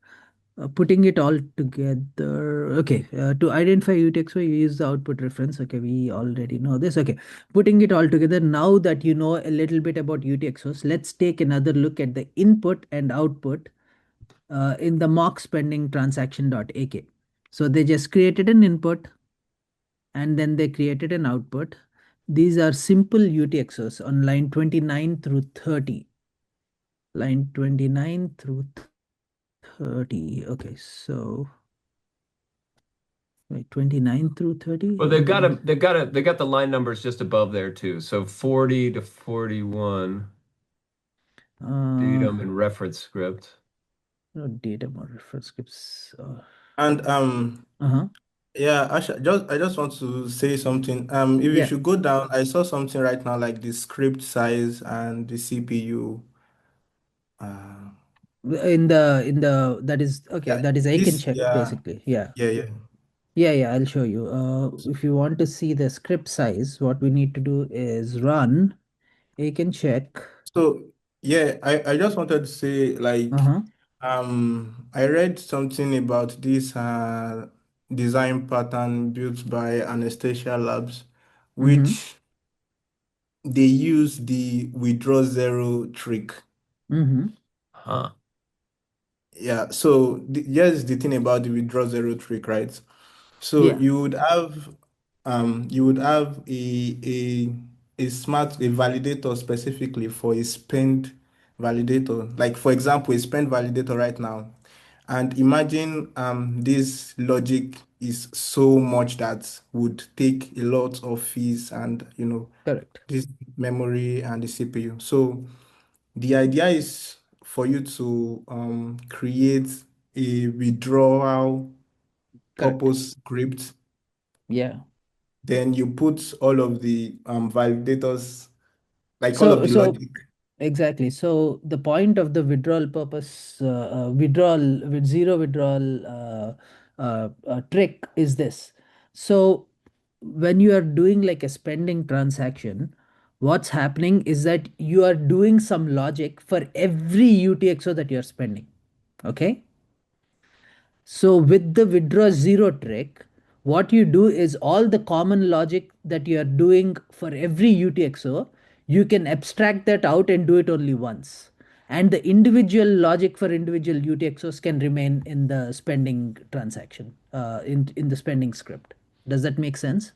Putting it all together. Okay, to identify UTXO, you use the output reference. Okay, we already know this. Okay, putting it all together, now that you know a little bit about UTXOs, let's take another look at the input and output in the mock spending transaction.ak. So they just created an input and then they created an output. These are simple UTXOs on line 29 through 30. Line 29 through 30. Okay, so wait, 29 through 30. Well, they got the line numbers just above there too. So 40 to 41, Uh, datum and reference script. no data more reference scripts. And Uh-huh. yeah, I just want to say something. If you Yeah. should go down, I saw something right now like the script size and the CPU. Uh, In the that is okay. yeah, That is Aiken this check yeah, basically. Yeah. yeah. Yeah, yeah, I'll show you. If you want to see the script size, what we need to do is run Aiken check. So yeah, I just wanted to say like Uh-huh. I read something about this design pattern built by Anastasia Labs, Mm-hmm. which they use the withdraw zero trick. Mm-hmm. Huh. Yeah, so here's the thing about the withdraw zero trick, right? So Yeah, you would have a validator specifically for a spend validator. Like for example, a spend validator right now. And imagine this logic is so much that would take a lot of fees and correct. this memory and the CPU. So the idea is for you to create a withdrawal Correct. purpose script. Yeah. Then you put all of the validators, like all of So the so logic. exactly. So the point of the withdrawal purpose, withdrawal with zero withdrawal trick is this. So when you are doing like a spending transaction, what's happening is that you are doing some logic for every UTXO that you're spending. Okay. So with the withdraw zero trick, what you do is all the common logic that you are doing for every UTXO, you can abstract that out and do it only once. And the individual logic for individual UTXOs can remain in the spending transaction, in the spending script. Does that make sense?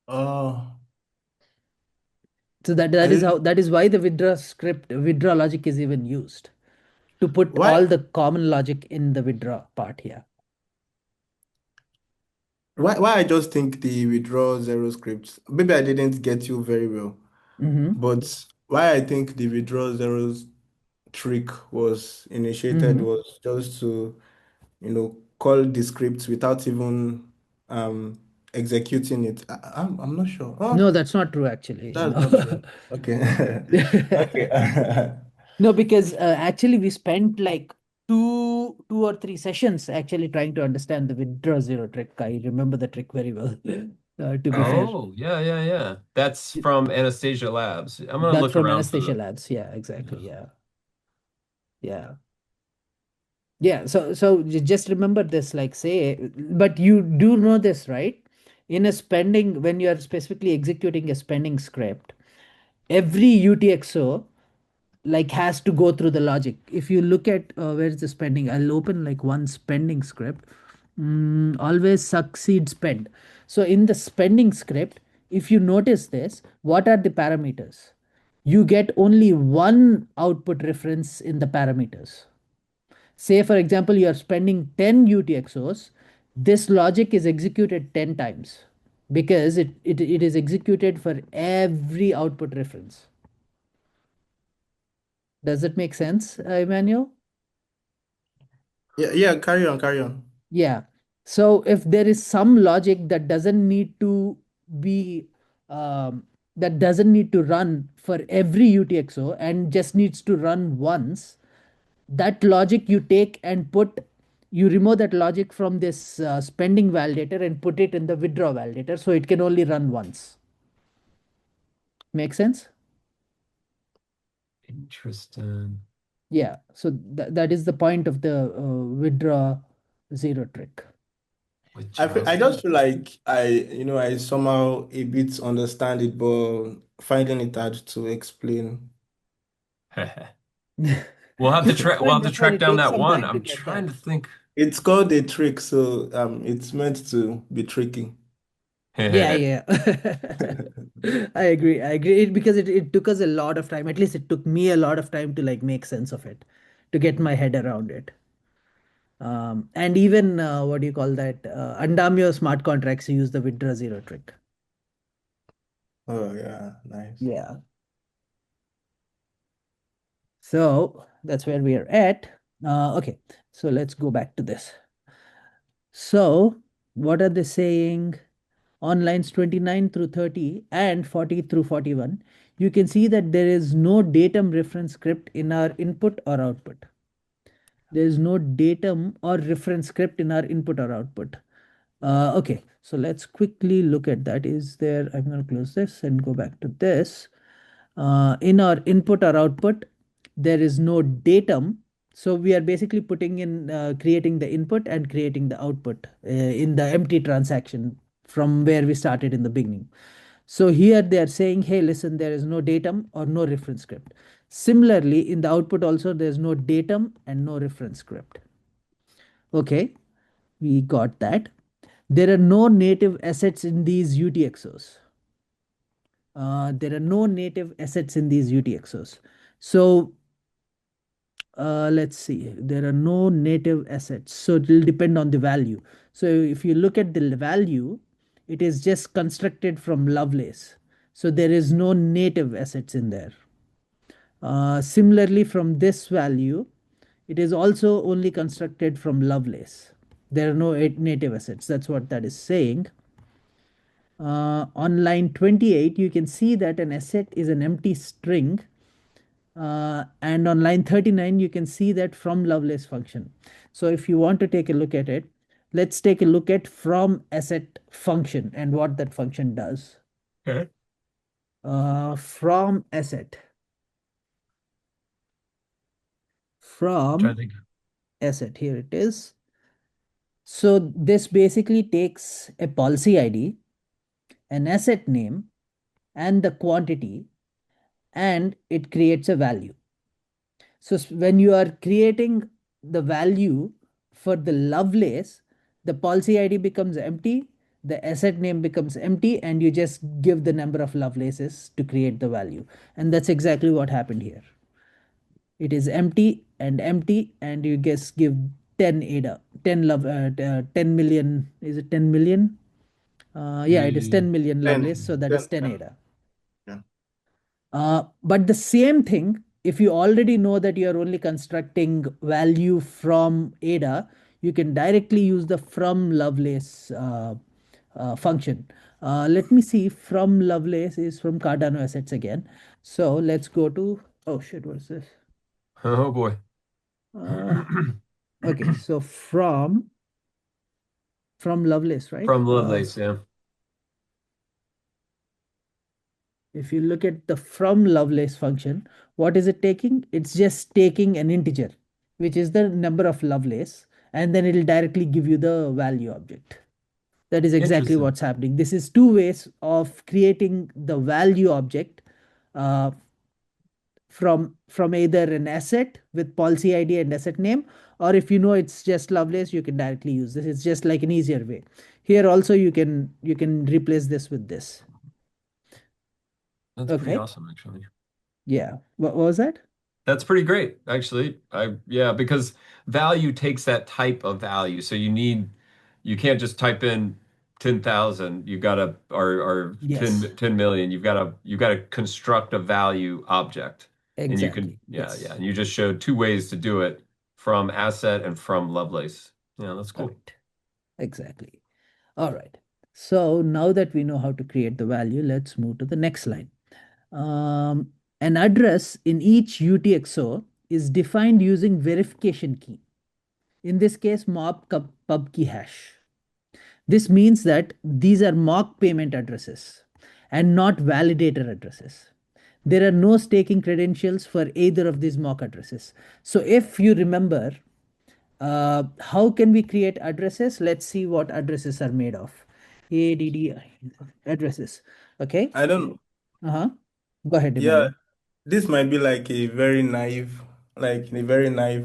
Oh, So that I that is how didn't. that is why the withdraw script withdraw logic is even used to put Why? all the common logic in the withdraw part here. Why I just think the withdraw zero script. Maybe I didn't get you very well, Mm-hmm. but why I think the withdraw zeros trick was initiated Mm-hmm. was just to, call the script without even executing it. I'm not sure. No, Oh, that's not true actually. that's No. not true. Okay. Okay. No, because actually we spent like two or three sessions actually trying to understand the withdraw zero trick. I remember the trick very well. To be fair, Oh, yeah, yeah, yeah. That's from Anastasia Labs. I'm gonna that's look from around for Anastasia the. Labs. Yeah, exactly. Yeah. Yeah, yeah, yeah. So you just remember this, like say, but you do know this, right? In a spending, when you are specifically executing a spending script, every UTXO like has to go through the logic. If you look at where's the spending, I'll open like one spending script. Always succeed spend. So in the spending script, if you notice this, what are the parameters? You get only one output reference in the parameters. Say, for example, you are spending 10 UTXOs, this logic is executed 10 times because it is executed for every output reference. Does it make sense, Emmanuel? Yeah, yeah, carry on, carry on. Yeah. So if there is some logic that doesn't need to be that doesn't need to run for every UTXO and just needs to run once, that logic you take and you remove that logic from this spending validator and put it in the withdraw validator so it can only run once. Make sense? Interesting. Yeah. So that is the point of the withdraw zero trick. I just feel like I somehow a bit understand it, but finding it hard to explain. We'll have to That's fine. track It down takes that some one. time to I'm get trying there. to think. It's called a trick, so it's meant to be tricky. Yeah, yeah. I agree. I agree. Because it took us a lot of time. At least it took me a lot of time to like make sense of it, to get my head around it. And even what do you call that? Andamio smart contracts use the withdraw zero trick. Oh yeah, nice. Yeah. So that's where we are at. Okay. So let's go back to this. So what are they saying? On lines 29 through 30 and 40 through 41, you can see that there is no datum reference script in our input or output. There is no datum or reference script in our input or output. Okay, so let's quickly look at that. Is there, I'm going to close this and go back to this. In our input or output, there is no datum. So we are basically putting in, creating the input and creating the output in the empty transaction from where we started in the beginning. So here they are saying, hey, listen, there is no datum or no reference script. Similarly, in the output also, there's no datum and no reference script. Okay, we got that. There are no native assets in these UTXOs. There are no native assets in these UTXOs. So let's see, there are no native assets. So it will depend on the value. So if you look at the value, it is just constructed from Lovelace. So there is no native assets in there. Similarly, from this value, it is also only constructed from Lovelace. There are no native assets. That's what that is saying. On line 28, you can see that an asset is an empty string. And on line 39, you can see that from Lovelace function. So if you want to take a look at it, let's take a look at from asset function and what that function does. Okay. From asset. Trying From to think. asset, here it is. So this basically takes a policy ID, an asset name, and the quantity, and it creates a value. So when you are creating the value for the Lovelace, the policy ID becomes empty, the asset name becomes empty, and you just give the number of Lovelaces to create the value. And that's exactly what happened here. It is empty, and you just give 10 ADA, 10 10 million. Is it 10 million? Yeah, it is 10 million Lovelace, so 10, that is 10 yeah, ADA. yeah. But the same thing, if you already know that you are only constructing value from ADA, you can directly use the from Lovelace function. Let me see, from Lovelace is from Cardano assets again. So let's go to, oh shit, what is this? Oh boy. Uh, okay, so from Lovelace, right? From Lovelace, yeah. If you look at the from Lovelace function, what is it taking? It's just taking an integer, which is the number of Lovelace, and then it'll directly give you the value object. That is exactly Interesting. what's happening. This is two ways of creating the value object uh, from either an asset with policy ID and asset name, or if you know it's just Lovelace, you can directly use this. It's just like an easier way. Here also you can replace this with this. That's pretty Okay. awesome, actually. Yeah. What was that? That's pretty great, actually. Yeah, because value takes that type of value. So you can't just type in 10,000. You gotta, or Yes. 10 million. You gotta construct a value object. And you can, Exactly. yeah, yeah. Yes. And you just showed two ways to do it from asset and from Lovelace. Yeah, that's cool. Correct. Exactly. All right. So now that we know how to create the value, let's move to the next line. An address in each UTXO is defined using verification key. In this case, pub key hash. This means that these are mock payment addresses and not validator addresses. There are no staking credentials for either of these mock addresses. So if you remember, how can we create addresses? Let's see what addresses are made of. ADD addresses. Okay. I don't, Uh-huh. Go ahead, yeah, Emmanuel. this might be like a very naive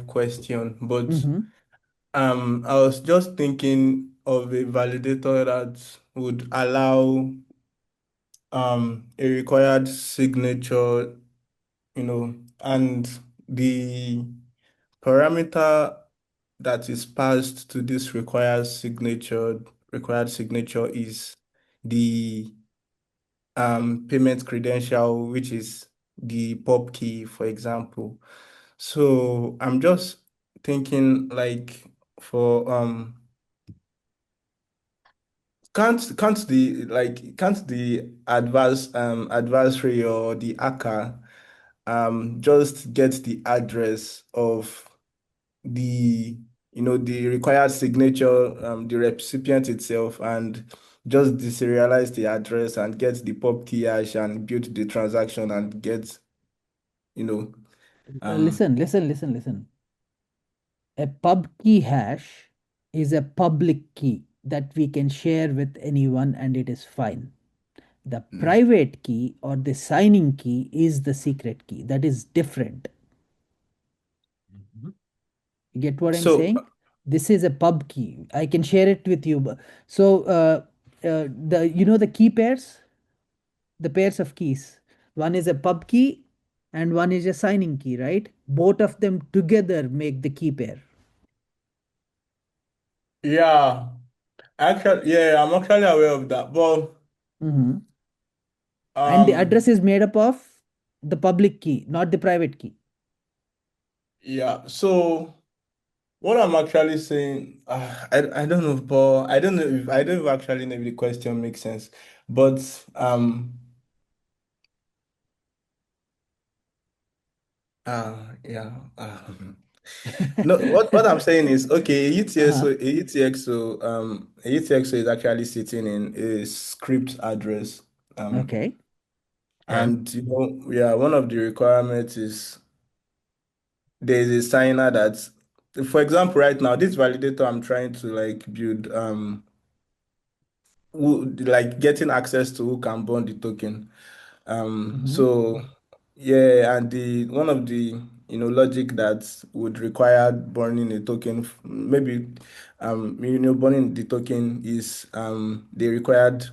question, but Mm-hmm. I was just thinking of a validator that would allow a required signature, and the parameter that is passed to this required signature is the payment credential, which is the pub key, for example. So I'm just thinking like for can't the adversary or the hacker just get the address of the the required signature, the recipient itself, and just deserialize the address and get the pub key hash and build the transaction and get you know um Listen. A pub key hash is a public key that we can share with anyone and it is fine. The mm. private key or the signing key is the secret key. That is different. Mhm. You get what I'm So saying? This is a pub key. I can share it with you. So the the key pairs, the pairs of keys. One is a pub key and one is a signing key, right? Both of them together make the key pair. yeah, actually, yeah, I'm actually aware of that. But Mhm. And the um, address is made up of the public key, not the private key. yeah. So what I'm actually saying, I don't know, but I don't even actually know if the question makes sense. But yeah. No, what I'm saying is, okay, Uh-huh. A UTXO is actually sitting in a script address. Um, Okay. Okay. and yeah, one of the requirements is there's a signer that, for example, right now, this validator I'm trying to like build, like getting access to who can bond the token. Mhm. So yeah, and the one of the logic that would require burning a token, maybe burning the token is the required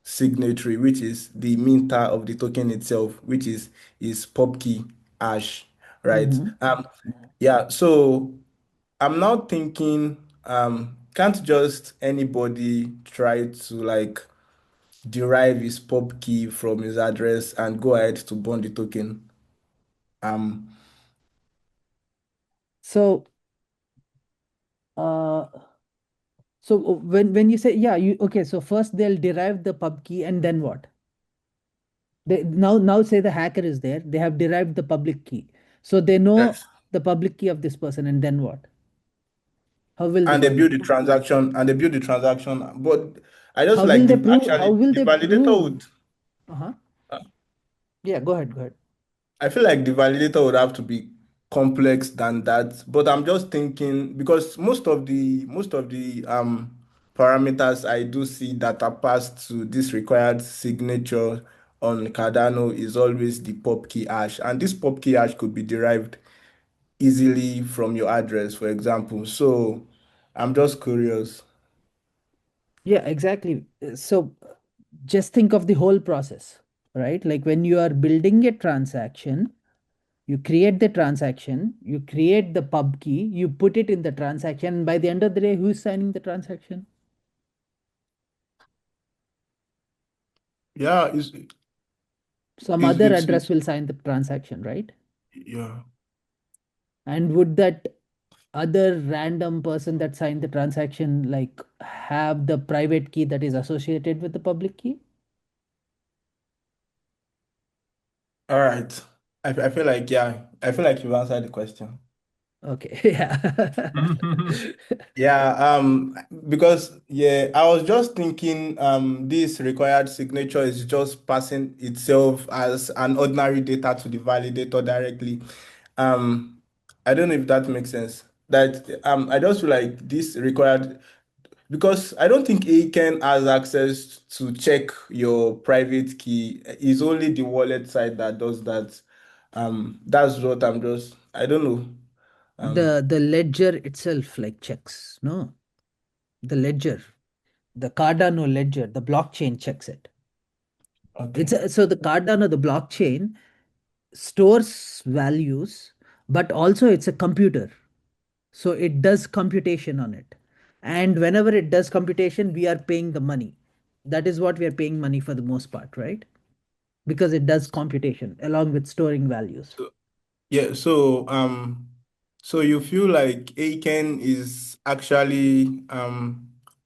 signatory, which is the minter of the token itself, which is pub key hash, right? Mhm. Yeah, so I'm now thinking, can't just anybody try to like derive his pub key from his address and go ahead to burn the token. Um, So uh when you say, yeah, you okay, so first they'll derive the pub key and then what? They now say the hacker is there, they have derived the public key. So they know yes. the public key of this person and then what? How will they And they burn build it? the transaction and they build the transaction. But I just How like will they the prove? How actually will the they validator prove? would Uh-huh. uh, Yeah, go ahead, go ahead. I feel like the validator would have to be complex than that. But I'm just thinking because most of the parameters I do see that are passed to this required signature on Cardano is always the pub key hash. And this pub key hash could be derived easily from your address, for example. So I'm just curious. Yeah, exactly. So just think of the whole process, right? Like when you are building a transaction, you create the transaction, you create the pub key, you put it in the transaction. And by the end of the day, who's signing the transaction? Yeah, Some it's, other it's, address will sign the transaction, right? yeah. And would that other random person that signed the transaction like have the private key that is associated with the public key? All right. I feel like, yeah, I feel like you've answered the question. Okay, yeah. Yeah, because yeah, I was just thinking this required signature is just passing itself as an ordinary data to the validator directly. Um, I don't know if that makes sense. That I just feel like this required because I don't think Aiken has access to check your private key. It's only the wallet side that does that. That's what I'm just I don't know. Um, The ledger itself like checks, no? The ledger, the Cardano ledger, the blockchain checks it. okay. So the Cardano, the blockchain stores values, but also it's a computer. So it does computation on it. And whenever it does computation, we are paying the money. That is what we are paying money for the most part, right? Because it does computation along with storing values. Yeah, so you feel like Aiken is actually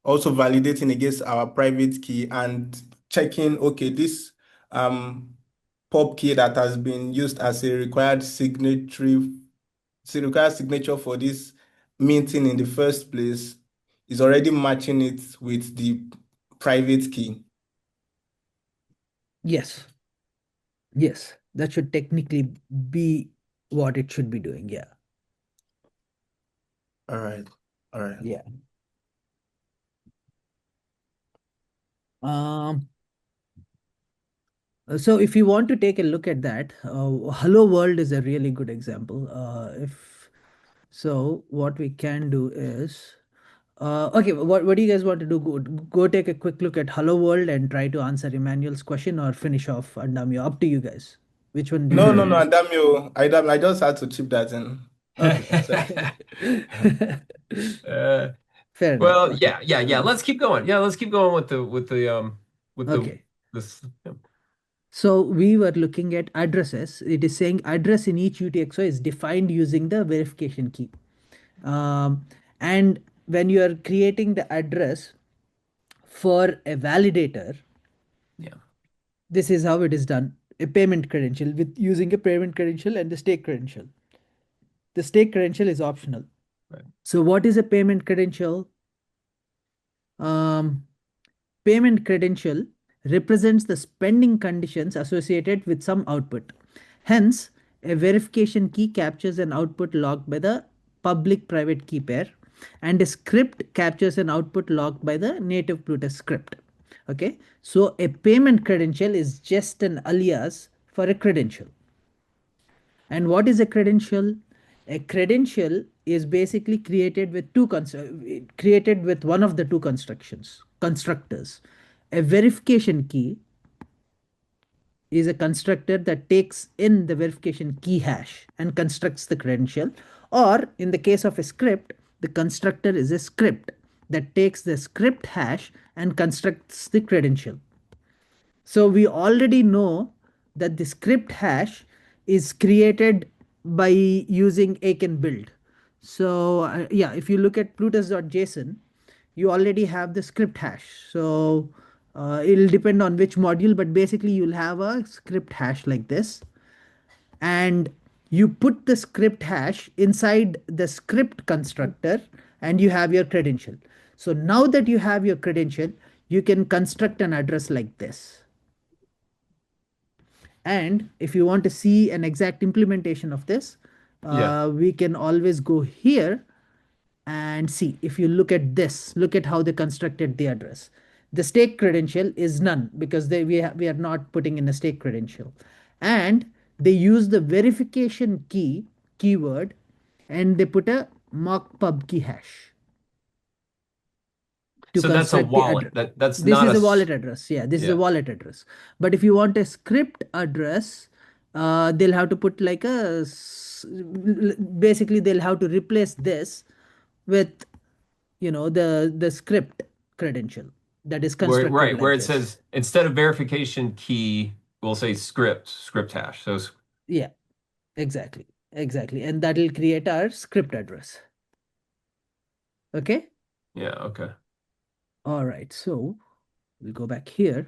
also validating against our private key and checking, okay, this um pub key that has been used as a required signature for this minting in the first place is already matching it with the private key. Yes. Yes. That should technically be what it should be doing. Yeah. All right. All right. Yeah. Um, so if you want to take a look at that, Hello World is a really good example. If so, what we can do is, okay, what do you guys want to do? Go take a quick look at Hello World and try to answer Emmanuel's question or finish off Andamio. Up to you guys. Which one do you No, no, want no, to do? Adamio, I just had to chip that in. Okay. So, Uh, Fair enough. well, Okay. yeah. Let's keep going. Yeah, let's keep going with the Okay. this. So we were looking at addresses. It is saying address in each UTXO is defined using the verification key. And when you are creating the address for a validator, Yeah, this is how it is done. A payment credential with using a payment credential and the stake credential. The stake credential is optional. right. So what is a payment credential? Um, Payment credential represents the spending conditions associated with some output. Hence, a verification key captures an output logged by the public private key pair, and a script captures an output logged by the native Plutus script. Okay, so a payment credential is just an alias for a credential. And what is a credential? A credential is basically created with created with one of the two constructors. A verification key is a constructor that takes in the verification key hash and constructs the credential. Or in the case of a script, the constructor is a script that takes the script hash and constructs the credential. So we already know that the script hash is created by using Aiken build. So yeah, if you look at plutus.json, you already have the script hash. So it'll depend on which module, but basically you'll have a script hash like this. And you put the script hash inside the script constructor and you have your credential. So now that you have your credential, you can construct an address like this. And if you want to see an exact implementation of this, Yeah, we can always go here and see. If you look at this, look at how they constructed the address. The stake credential is none because we are not putting in a stake credential. And they use the verification key keyword, and they put a mock pub key hash to So that's a construct the wallet. address. That's This not a is a wallet address. Yeah, this is a yeah. wallet address. But if you want a script address, they'll have to put like basically they'll have to replace this with the script credential that is Where constructed right where like it this. says instead of verification key, we'll say script hash. So Yeah, exactly, exactly, and that will create our script address. Okay. yeah, okay. All right, so we'll go back here.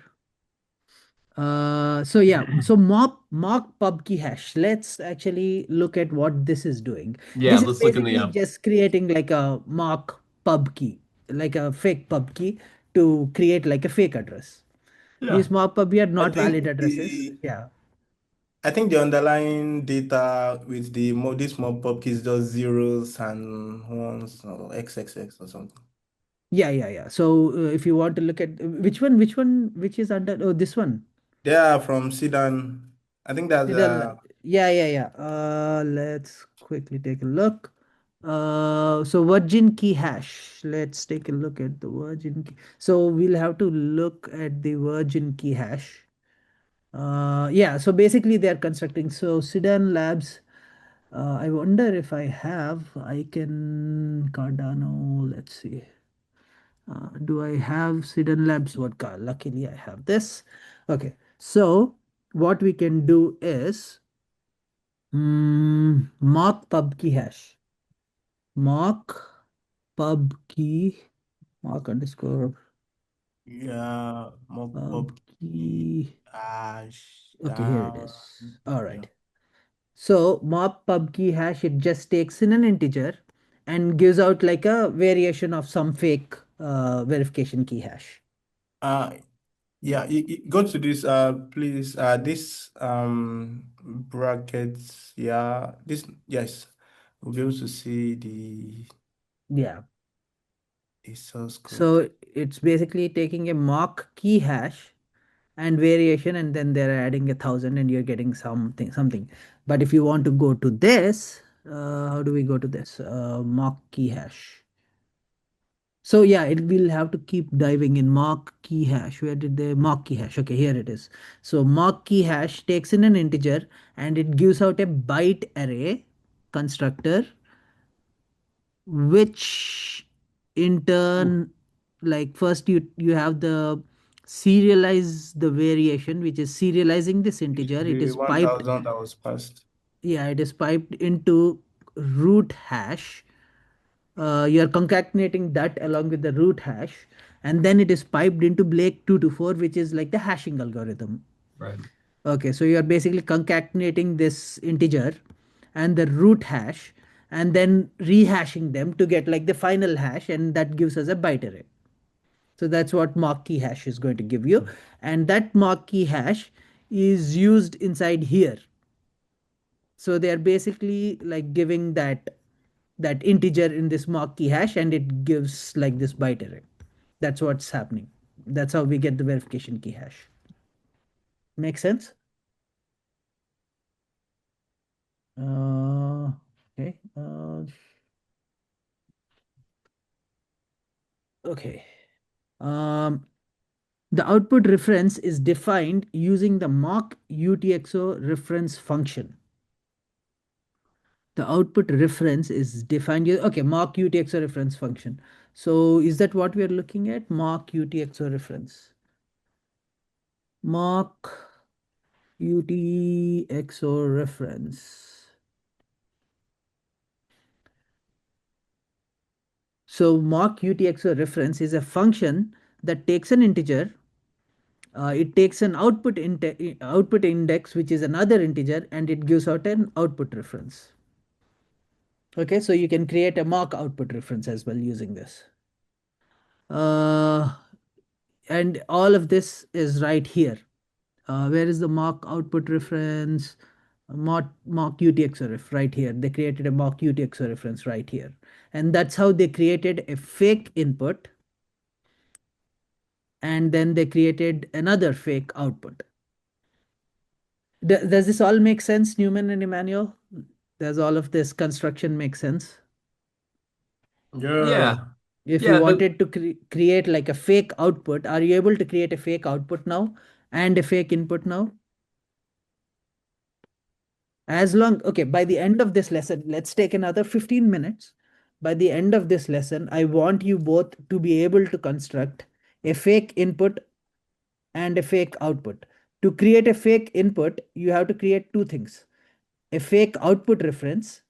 So yeah, so mock pub key hash. Let's actually look at what this is doing. Yeah, This is let's look in the basically just creating like a mock pub key, like a fake pub key to create like a fake address. yeah. These mock pub key are I not valid think addresses. the Yeah. I think the underlying data with this mob pub is just zeros and ones or XXX or something. Yeah, yeah, yeah. So if you want to look at which is under, oh, this one. They are from Sudan. I think that's Yeah, yeah, yeah. Let's quickly take a look. So virgin key hash. Let's take a look at the virgin key. So we'll have to look at the virgin key hash. Yeah. So basically, they are constructing. So Sidan Labs. I wonder if I have. I can Cardano. Let's see. Do I have Sidan Labs vodka? Luckily, I have this. Okay. So what we can do is mock pub key hash. Mock pub key. Mock underscore yeah mob pub pub key. Okay, here it down. is. All Yeah. right. So mock pub key hash, it just takes in an integer and gives out like a variation of some fake verification key hash. Uh yeah, go to this please this brackets, yeah, this, yes, we'll be able to see Yeah. the source code. So it's basically taking a mock key hash and variation, and then they're adding 1,000 and you're getting something. But if you want to go to this, how do we go to this mock key hash? So yeah, it will have to keep diving in mock key hash. Where did the mock key hash? Okay, here it is. So mock key hash takes in an integer and it gives out a byte array constructor, which in Ooh, turn, like first you have the serialize the variation, which is serializing this it's integer. It the is piped, 1000 that was passed. yeah, it is piped into root hash. You're concatenating that along with the root hash, and then it is piped into Blake 224, which is like the hashing algorithm. Right. Okay, so you are basically concatenating this integer and the root hash and then rehashing them to get like the final hash, and that gives us a byte array. So that's what mock key hash is going to give you. And that mock key hash is used inside here. So they are basically like giving that integer in this mock key hash, and it gives like this byte array. That's what's happening. That's how we get the verification key hash. Make sense? Okay. Okay. Um, the output reference is defined using the mock UTXO reference function. The output reference is defined. Okay, mock UTXO reference function. So is that what we are looking at? Mock UTXO reference. Mock UTXO reference. So mock UTXO reference is a function that takes an integer. It takes an output index, which is another integer, and it gives out an output reference. Okay, so you can create a mock output reference as well using this. Uh, and all of this is right here. Where is the mock output reference? Mock UTXO right here. They created a mock UTXO reference right here. And that's how they created a fake input and then they created another fake output. Does this all make sense, Newman and Emmanuel? Does all of this construction make sense? Yeah. Yeah. If you Yeah, the wanted to create like a fake output, are you able to create a fake output now and a fake input now? As long, okay, by the end of this lesson, let's take another 15 minutes. By the end of this lesson, I want you both to be able to construct a fake input and a fake output. To create a fake input, you have to create two things: a fake output reference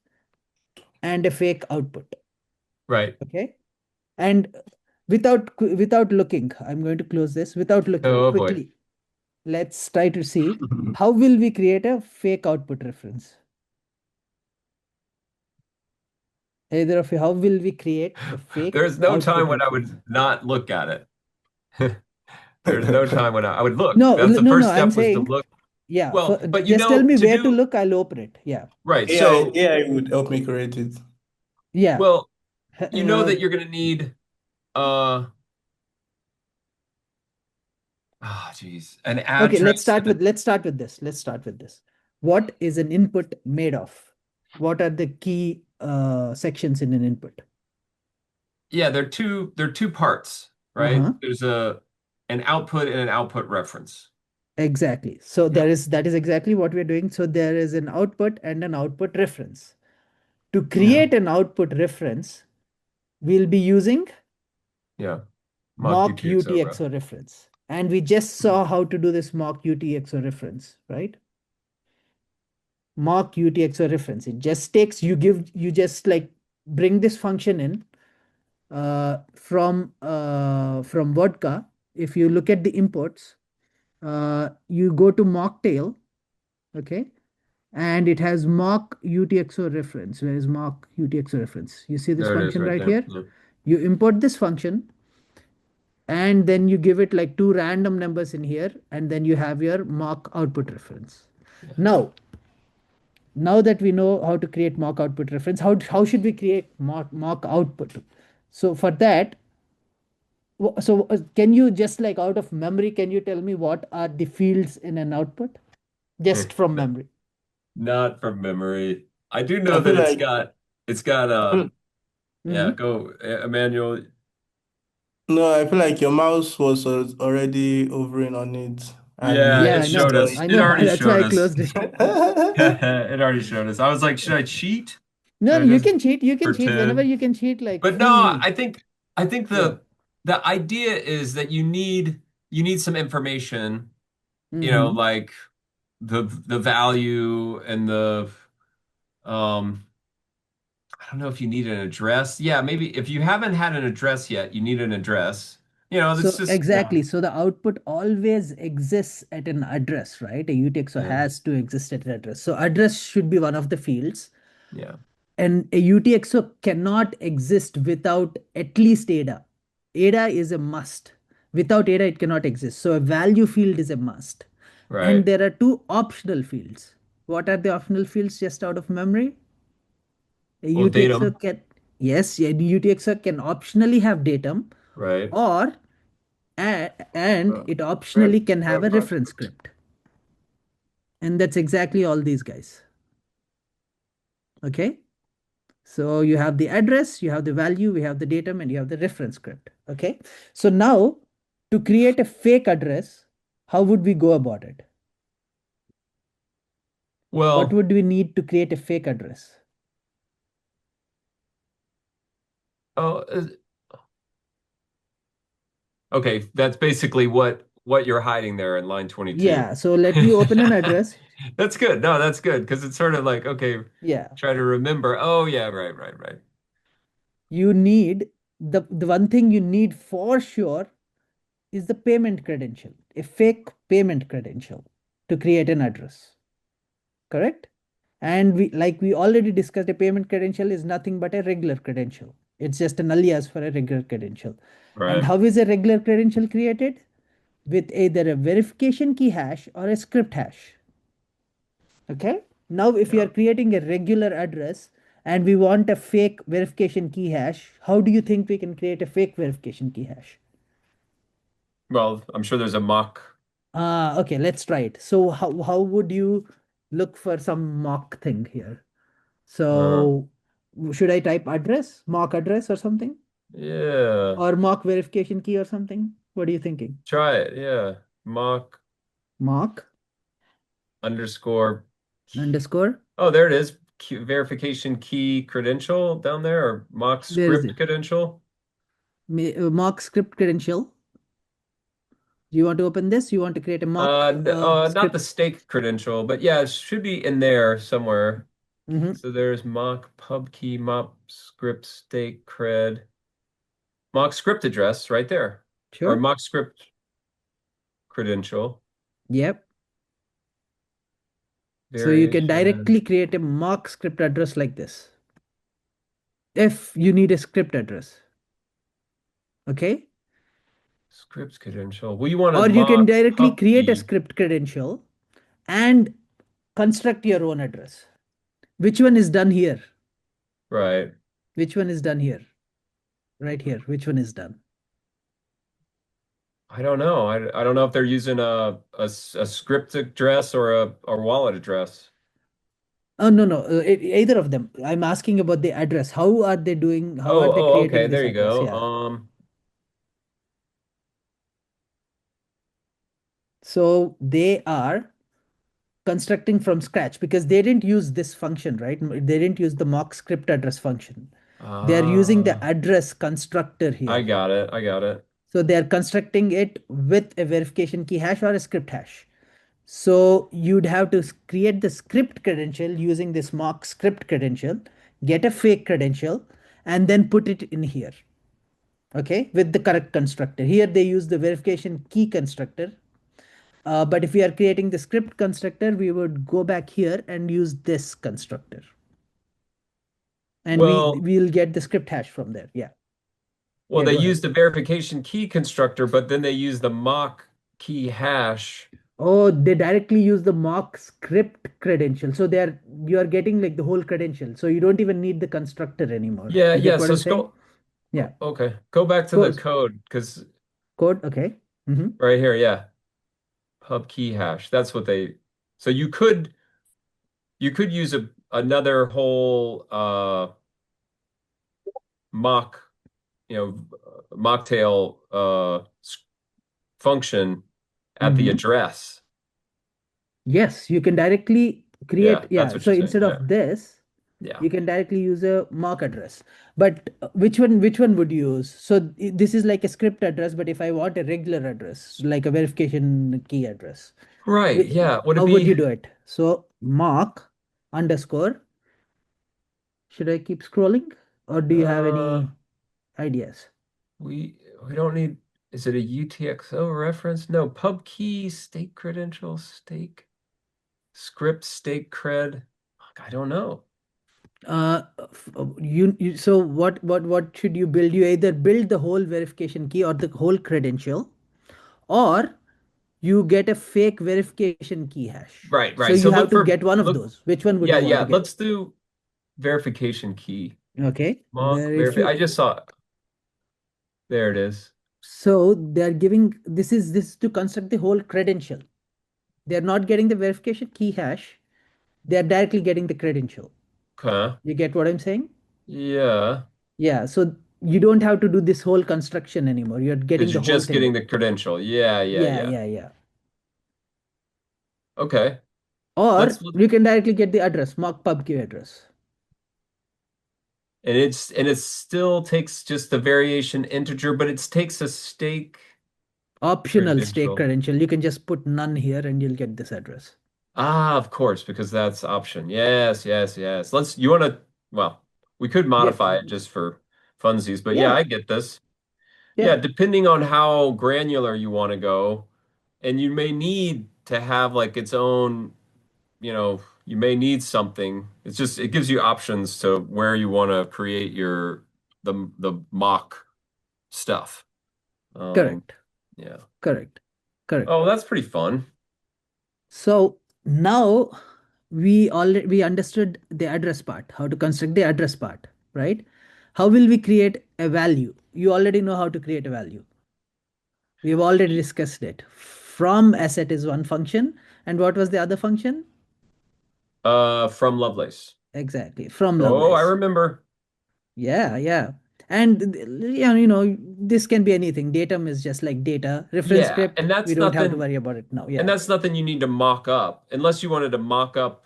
and a fake output. right. Okay. And without looking, I'm going to close this without looking Oh boy. quickly. Let's try to see how will we create a fake output reference. Either of you, how will we create a fake There's no time output when I reference? would not look at it. There's no time when I would look. No, That's the no, no. first I'm step was to saying, look. yeah. Well, but you Just tell know, me to where to do look. I'll open it. Yeah, right. AI, So, AI would help me create it. yeah. well, you know Uh, that you're going to need uh geez, an okay. address and Let's start with this. Let's start with this. What is an input made of? What are the key sections in an input? yeah, they're two parts, Uh right? huh. There's a an output and an output reference. Exactly. So Yeah. that is exactly what we're doing. So there is an output and an output reference. To Yeah. create an output reference, we'll be using Yeah. Mock mock UTXO, UTXO reference. And we just saw how to do this mock UTXO reference, right? Mock UTXO reference. It just takes, you just like bring this function in from vodka. If you look at the imports, you go to mocktail, okay? And it has mock UTXO reference. Where is mock UTXO reference? You see this There it is function right right there. here? Yeah. You import this function and then you give it like two random numbers in here, and then you have your mock output reference. Yeah. Now that we know how to create mock output reference, how should we create mock output? So for that, can you just like out of memory, can you tell me what are the fields in an output? Just from memory. Not from memory. I do know I that feel it's like got it's got I feel, yeah, Mm-hmm. go Emmanuel. no, I feel like your mouse was already hovering on it Yeah, and Yeah, it I showed know. destroyed us. I It know. already That's why showed I us. closed it. It already showed us. I was like, should I cheat? No, Should I you just can cheat. You can cheat whenever pretend? you can cheat. Like But no, fool me. I think Yeah. the idea is that you need some information, Mm-hmm. like the value and the um I don't know if you need an address. Yeah, maybe if you haven't had an address yet, you need an address. That's So just yeah. exactly. So the output always exists at an address, right? A UTXO yeah, has to exist at an address. So address should be one of the fields. yeah, And a UTXO cannot exist without at least ADA. ADA is a must. Without ADA, it cannot exist. So a value field is a must. And right. there are two optional fields. What are the optional fields just out of memory? A Well, UTXO datum, can, yes, a UTXO can optionally have datum, right? or and Uh, it Ref, optionally can have a reference. reference script. And that's exactly all these guys. Okay. So you have the address, you have the value, we have the datum, and you have the reference script. Okay. So now to create a fake address, how would we go about it? What Well, would we need to create a fake address? oh, okay. That's basically what you're hiding there in line 22. Yeah. So let me open an address. That's good. No, that's good because it's sort of like, okay, Yeah. try to remember. Oh, yeah, right, right, right. You need the one thing you need for sure is the payment credential, a fake payment credential to create an address. Correct? And we already discussed, a payment credential is nothing but a regular credential. It's just an alias for a regular credential. And Right. how is a regular credential created? With either a verification key hash or a script hash. Okay. Now, if we Yeah. are creating a regular address and we want a fake verification key hash, how do you think we can create a fake verification key hash? Well, I'm sure there's a mock. Okay, let's try it. So how would you look for some mock thing here? Uh, So should I type address, mock address or something? yeah. Or mock verification key or something? What are you thinking? Try it. Yeah. Mock Mock underscore. underscore. Oh, there it is. Verification key credential down there, or mock Where is script it? credential. Mock script credential. Do you want to open this? You want to create a mock Not the script? stake credential, but yeah, it should be in there somewhere. Mm-hmm. So there's mock pub key, mock script stake cred, mock script address right there, or Sure. mock script credential Yep. So you can variation directly create a mock script address like this if you need a script address. Okay. script credential. We want a Or you can mock directly pub create a key, script credential and construct your own address. Which one is done here? right? Which one is done here? Right here. Which one is done? I don't know. I don't know if they're using a script address or a wallet address. Oh, no, no. Either of them. I'm asking about the address. How are they doing? How are they Okay. creating There this you address? go. Yeah. So they are constructing from scratch because they didn't use this function, right? They didn't use the mock script address function. They are using the Ah, address constructor I here. got it. I got it. So they are constructing it with a verification key hash or a script hash. So you'd have to create the script credential using this mock script credential, get a fake credential, and then put it in here. Okay, with the correct constructor. Here they use the verification key constructor. But if we are creating the script constructor, we would go back here and use this constructor. And Well, we'll get the script hash from there. Yeah. well, Yeah, they go ahead. used the verification key constructor, but then they use the mock key hash. Oh, they directly use the mock script credential. So you are getting like the whole credential. So you don't even need the constructor anymore. Yeah, You get yeah. what So I'm saying? scroll. Yeah. Okay, go back to the Code. code because Code. Okay. Mm-hmm. right here, yeah, pub key hash. That's what they. So you could use another whole mock, mocktail function at the Mm-hmm. address. Yes, you can directly create. Yeah, that's Yeah. what So you're saying. instead Yeah, of this, yeah. you can directly use a mock address. But which one would you use? So this is like a script address, but if I want a regular address, like a verification key address, Right. Yeah. Would it how would be? you do it? So mock underscore. Should I keep scrolling or do you have Uh, any ideas? we we don't need. Is it a UTXO reference? No. Pub key, stake credential, stake script, stake cred. I don't know. So what should you build? You either build the whole verification key or the whole credential, or you get a fake verification key hash. Right. So Right. you So have look to for get one of look. those. Which one would Yeah. you want Yeah. to get? Let's do verification key. Okay. Mock There if verify. you I just saw. There it is. so they're giving this is to construct the whole credential. They're not getting the verification key hash. They're directly getting the credential. Okay. You get what I'm saying? Yeah. Yeah. So you don't have to do this whole construction anymore. You're getting Because the you're whole just thing. getting the credential. Yeah. Yeah. Yeah, Yeah. yeah, yeah. Okay. Or Let's look. you can directly get the address, mock pub key address. And it still takes just the variation integer, but it takes a stake Optional stake credential. credential. You can just put none here and you'll get this address. Ah, of course, because that's option. Yes, yes, yes. You want to, well, we could Yeah. modify it just for funsies, but yeah, Yeah. I get this. Yeah, Yeah. depending on how granular you want to go, and you may need to have like its own, you may need something. It gives you options to where you want to create the mock stuff. Um, Correct. yeah. Correct. Oh, Correct. that's pretty fun. So now we understood the address part, how to construct the address part, right? How will we create a value? You already know how to create a value. We've already discussed it. From asset is one function. And what was the other function? From Lovelace. Exactly. From Oh, I Lovelace. remember. Yeah, yeah. And yeah, this can be anything. Datum is just like data. Reference Yeah, script, we don't have to worry about it now. and Yeah. that's nothing you need to mock up unless you wanted to mock up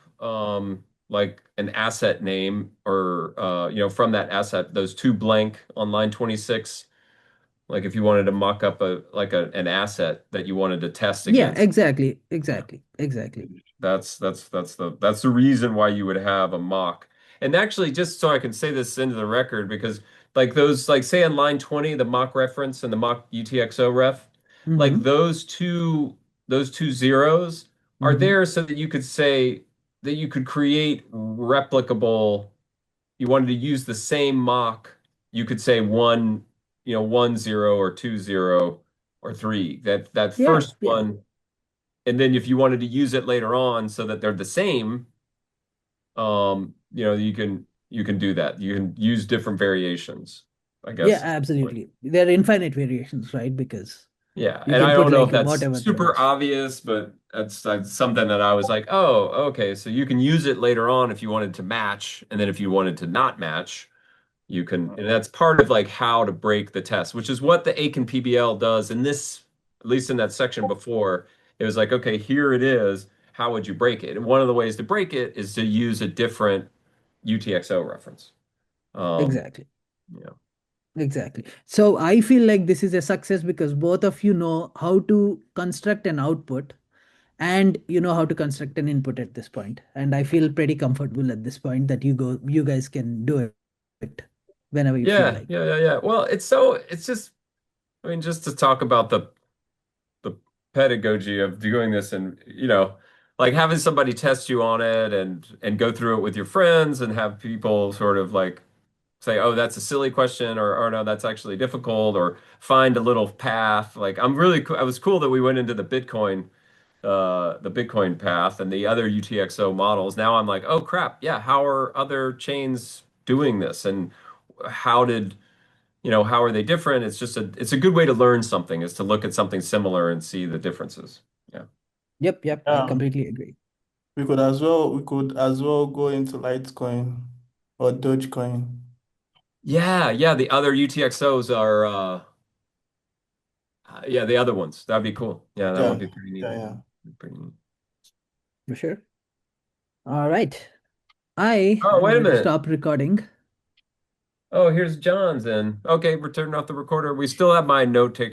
like an asset name or from that asset, those two blank on line 26. Like if you wanted to mock up an asset that you wanted to test Yeah, against. exactly. Yeah. Exactly. Exactly. That's the reason why you would have a mock. And actually, just so I can say this into the record, because like those, like say on line 20, the mock reference and the mock UTXO ref, like Mm-hmm. those two zeros are Mm-hmm. there so that you could say that you could create replicable. You wanted to use the same mock, you could say 1 0 or 2 0 or three. That Yeah, first yeah. one, and then if you wanted to use it later on so that they're the same, you can do that. You can use different variations, I Yeah, guess. absolutely. There are infinite variations, right? Because Yeah, you and can I put don't know like if that's whatever they super wish. obvious, but that's something that I was like, oh, okay, so you can use it later on if you wanted to match, and then if you wanted to not match, you can, and that's part of like how to break the test, which is what the Aiken PBL does in this, at least in that section before. It was like, okay, here it is. How would you break it? And one of the ways to break it is to use a different UTXO reference. Um, Exactly. yeah. Exactly. So I feel like this is a success because both of you know how to construct an output and you know how to construct an input at this point. And I feel pretty comfortable at this point that you guys can do it whenever you feel Yeah, like. yeah, yeah, yeah. Well, it's just, I mean, just to talk about the pedagogy of doing this and like having somebody test you on it and go through it with your friends and have people sort of like say, oh, that's a silly question, or no, that's actually difficult, or find a little path. Like I was cool that we went into the Bitcoin path and the other UTXO models. Now I'm like, oh crap, yeah, how are other chains doing this? And how did, how are they different? It's a good way to learn something is to look at something similar and see the differences. Yeah. Yep, yep, I Yeah. completely agree. We could as well go into Litecoin or Dogecoin. Yeah, yeah, the other UTXOs are yeah, the other ones. That'd be cool. Yeah, that would Yeah, be pretty neat. yeah, yeah. Pretty neat. For sure. All right. I Oh, am wait a going to minute. stop recording. Oh, here's John's in. Okay, we're turning off the recorder. We still have my note taker.